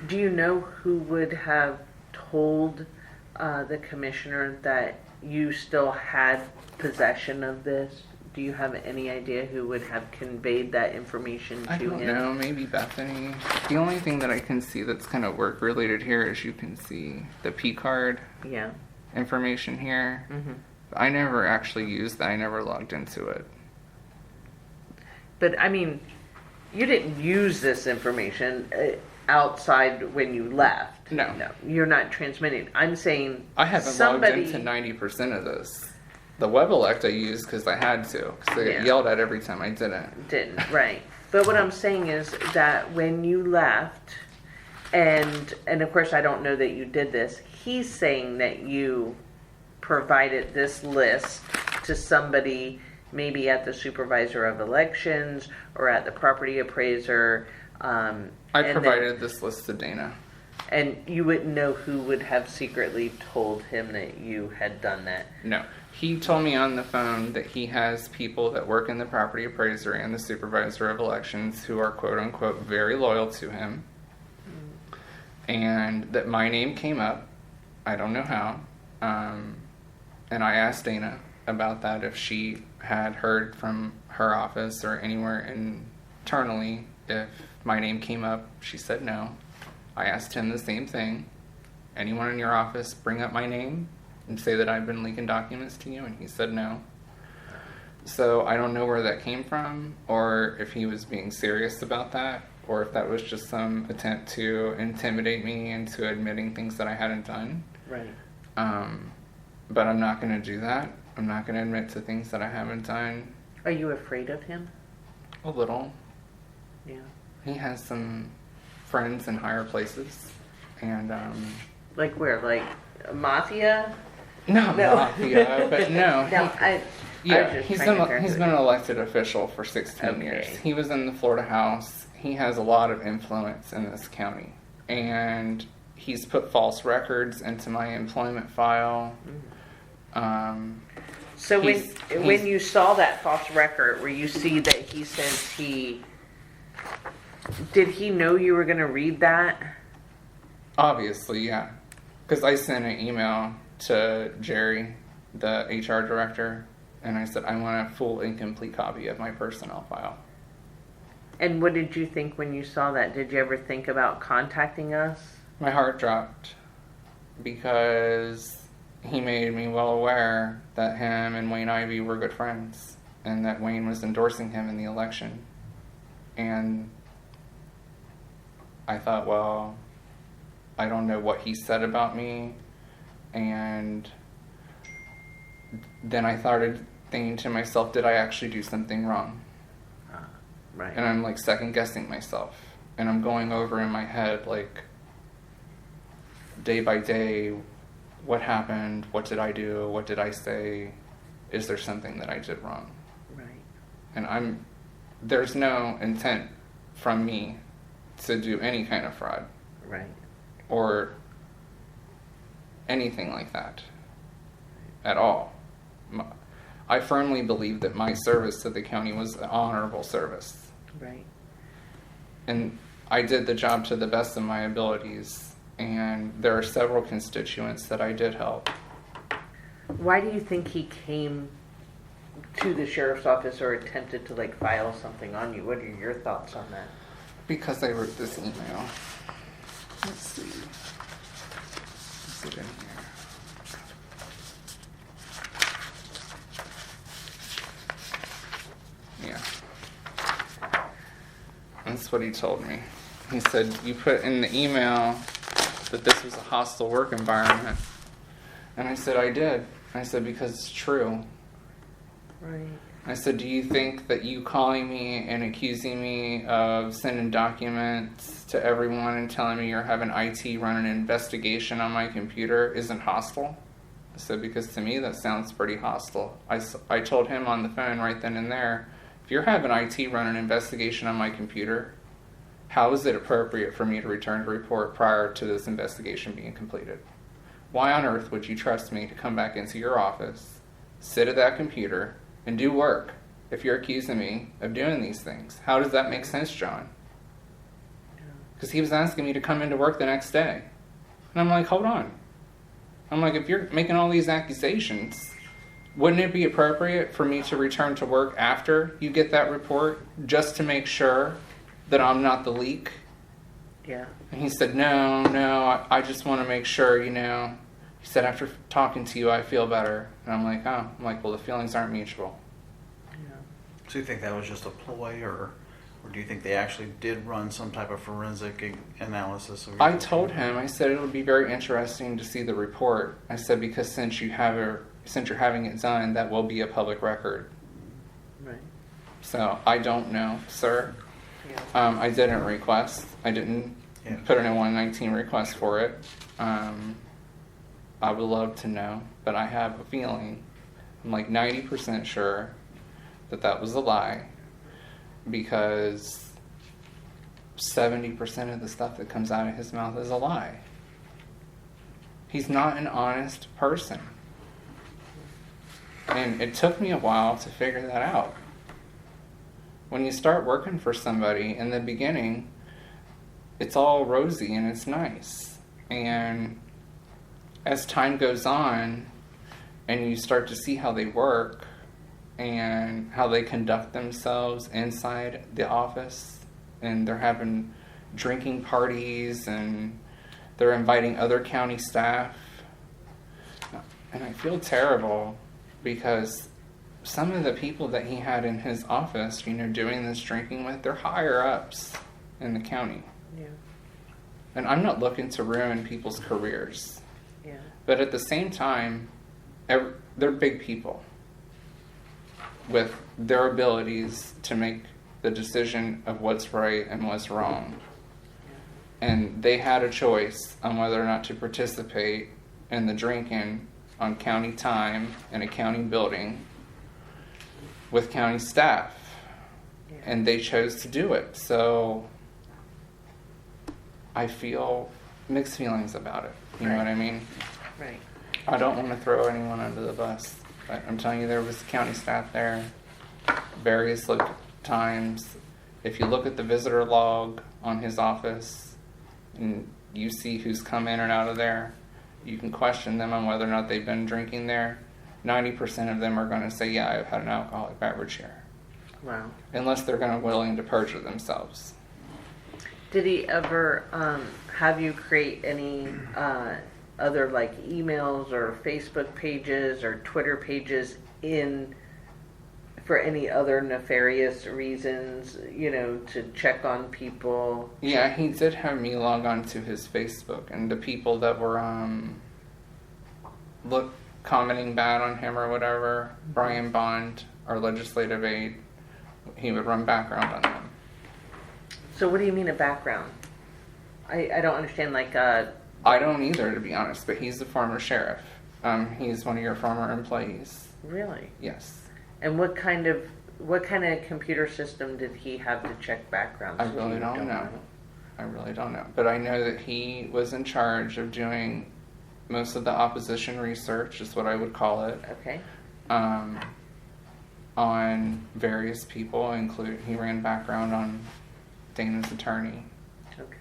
do you know who would have told the commissioner that you still had possession of this? Do you have any idea who would have conveyed that information to I don't him? know, maybe Bethany. The only thing that I can see that's kind of work related here is you can see the P card Yeah. information here. hmm I never actually used that. I never logged into it. But I mean, you didn't use this information outside when you left. No. No, you're not transmitting. I'm saying I haven't somebody, logged into 90% of this. The WebElect I used because I had to, because I Yeah. get yelled at every time I didn't. didn't, right. But what I'm saying is that when you left, and of course I don't know that you did this, he's saying that you provided this list to somebody maybe at the supervisor of elections or at the property appraiser. I and provided this list to Dana. and you wouldn't know who would have secretly told him that you had done that. No. He told me on the phone that he has people that work in the property appraiser and the supervisor of elections who are quote unquote very loyal to him. And that my name came up. I don't know how. And I asked Dana about that, if she had heard from her office or anywhere internally if my name came up. She said no. I asked him the same thing. Anyone in your office bring up my name and say that I've been leaking documents to you? And he said no. So I don't know where that came from, or if he was being serious about that, or if that was just some attempt to intimidate me into admitting things that I hadn't done. Right. But I'm not going to do that. I'm not going to admit to things that I haven't done. Are you afraid of him? A little. Yeah. He has some friends in higher places. And, Like where? Like mafia? no, No. mafia, but no. No, he- I was Yeah, just he's trying to been figure an it out. elected official for 16 years. Okay. He was in the Florida House. He has a lot of influence in this county. And he's put false records into my employment file. So He's- when you saw that false record where you see that he says did he know you were going to read that? Obviously, yeah. Because I sent an email to Jerry, the HR director, and I said, I want a full and complete copy of my personnel file. And what did you think when you saw that? Did you ever think about contacting us? My heart dropped because he made me well aware that him and Wayne Ivey were good friends and that Wayne was endorsing him in the election. And I thought, well, I don't know what he said about me. And then I started thinking to myself, did I actually do something wrong? Right. And I'm like second guessing myself. And I'm going over in my head, like, day by day, what happened? What did I do? What did I say? Is there something that I did wrong? Right. And there's no intent from me to do any kind of fraud Right. or anything like that at all. I firmly believe that my service to the county was an honorable service. Right. And I did the job to the best of my abilities. And there are several constituents that I did help. Why do you think he came to the sheriff's office or attempted to file something on you? What are your thoughts on that? Because I wrote this email. Let's see. Is it in here? Yeah. That's what he told me. he said, you put in the email that this was a hostile work environment. And I said, I did. I said, because it's true. Right. I said, do you think that you calling me and accusing me of sending documents to everyone and telling me you're having IT run an investigation on my computer isn't hostile? I said, because to me that sounds pretty hostile. I told him on the phone right then and there, if you're having IT run an investigation on my computer, how is it appropriate for me to return a report prior to this investigation being completed? Why on earth would you trust me to come back into your office, sit at that computer, and do work if you're accusing me of doing these things? How does that make sense, John? Because he was asking me to come into work the next day. And I'm like, hold on. I'm like, if you're making all these accusations, wouldn't it be appropriate for me to return to work after you get that report just to make sure that I'm not the leak? Yeah. And he said, no, I just want to make sure, you know. He said, after talking to you, I feel better. And I'm like, oh. I'm like, well, the feelings aren't mutual. Yeah. So you think that was just a ploy, or do you think they actually did run some type of forensic analysis of your I told him, I said, it would be very interesting to see the report. I said, because since you're having it done, that will be a public record. Right. So I don't know, sir. Yeah. I didn't request. I didn't put in a 119 request for it. I would love to know, but I have a feeling, I'm like 90% sure that that was a lie, because 70% of the stuff that comes out of his mouth is a lie. He's not an honest person. And it took me a while to figure that out. When you start working for somebody in the beginning, it's all rosy and it's nice. And as time goes on and you start to see how they work and how they conduct themselves inside the office, and they're having drinking parties and they're inviting other county staff, and I feel terrible because some of the people that he had in his office, you know, doing this drinking with, they're higher ups in the county. Yeah. And I'm not looking to ruin people's careers. Yeah. But at the same time, they're big people with their abilities to make the decision of what's right and what's wrong. And they had a choice on whether or not to participate in the drinking on county time in a county building with county staff. Yeah. And they chose to do it. So I feel mixed feelings about it. You know what I mean? Right. I don't want to throw anyone under the bus, but I'm telling you, there was county staff there various times. If you look at the visitor log on his office and you see who's come in and out of there, you can question them on whether or not they've been drinking there. 90% of them are going to say, yeah, I've had an alcoholic beverage here. Wow. Unless they're going to willing to perjure themselves. Did he ever have you create any other like emails or Facebook pages or Twitter pages for any other nefarious reasons, you know, to check on people? Yeah, he did have me log on to his Facebook, and the people that were commenting bad on him or whatever, Brian Bond, our legislative aide, he would run background on them. So what do you mean a background? I don't understand, like I don't either, to be honest, but he's the former sheriff. He's one of your former employees. Really? Yes. And what kind of computer system did he have to check backgrounds? I really don't know. I really don't know. But I know that he was in charge of doing most of the opposition research, is what I would call it. Okay. On various people, including he ran background on Dana's attorney. Okay.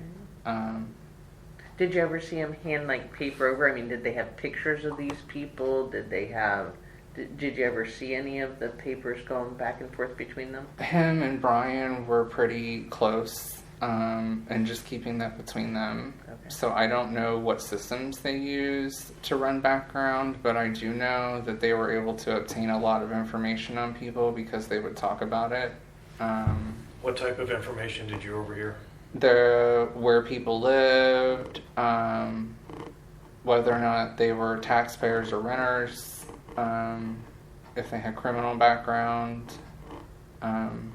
Did you ever see him hand like paper over? I mean, did they have pictures of these people? Did you ever see any of the papers going back and forth between them? Him and Brian were pretty close, and just keeping that between them. Okay. So I don't know what systems they use to run background, but I do know that they were able to obtain a lot of information on people because they would talk about it. What type of information did you overhear? where people lived, whether or not they were taxpayers or renters, if they had criminal background,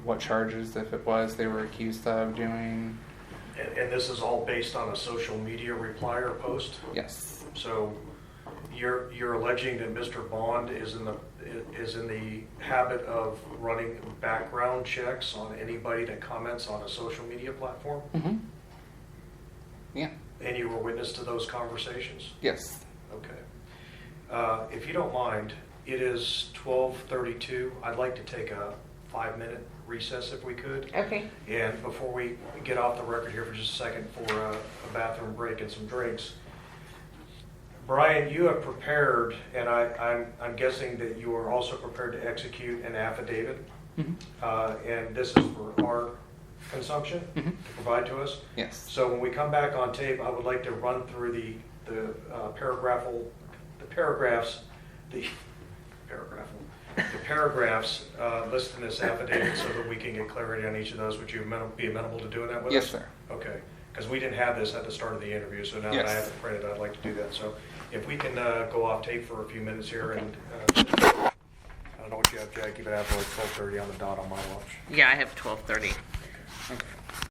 what charges, if it was, they were accused of doing. And this is all based on a social media reply or post? Yes. So you're alleging that Mr. Bond is in the habit of running background checks on anybody that comments on a social media platform? Mm-hmm. Yeah. And you were witness to those conversations? Yes. Okay. If you don't mind, it is 12:32. I'd like to take a 5-minute recess if we could. Okay. And before we get off the record here for just a second for a bathroom break and some drinks, Brian, you have prepared, and I'm guessing that you are also prepared to execute an affidavit, Mm-hmm. and this is for our consumption Mm-hmm. to provide to us. Yes. So when we come back on tape, I would like to run through the paragraphs listed in this affidavit so that we can get clarity on each of those. Would you be amenable to doing that with us? Yes, sir. Okay, because we didn't have this at the start of the interview, so now that I Yes. have it printed, I'd like to do that. So if we can go off tape for a few minutes here, Okay. and I don't know what you have, Jack, keep it after like 12:30 on the dot on my watch. Yeah, I have 12:30. Okay.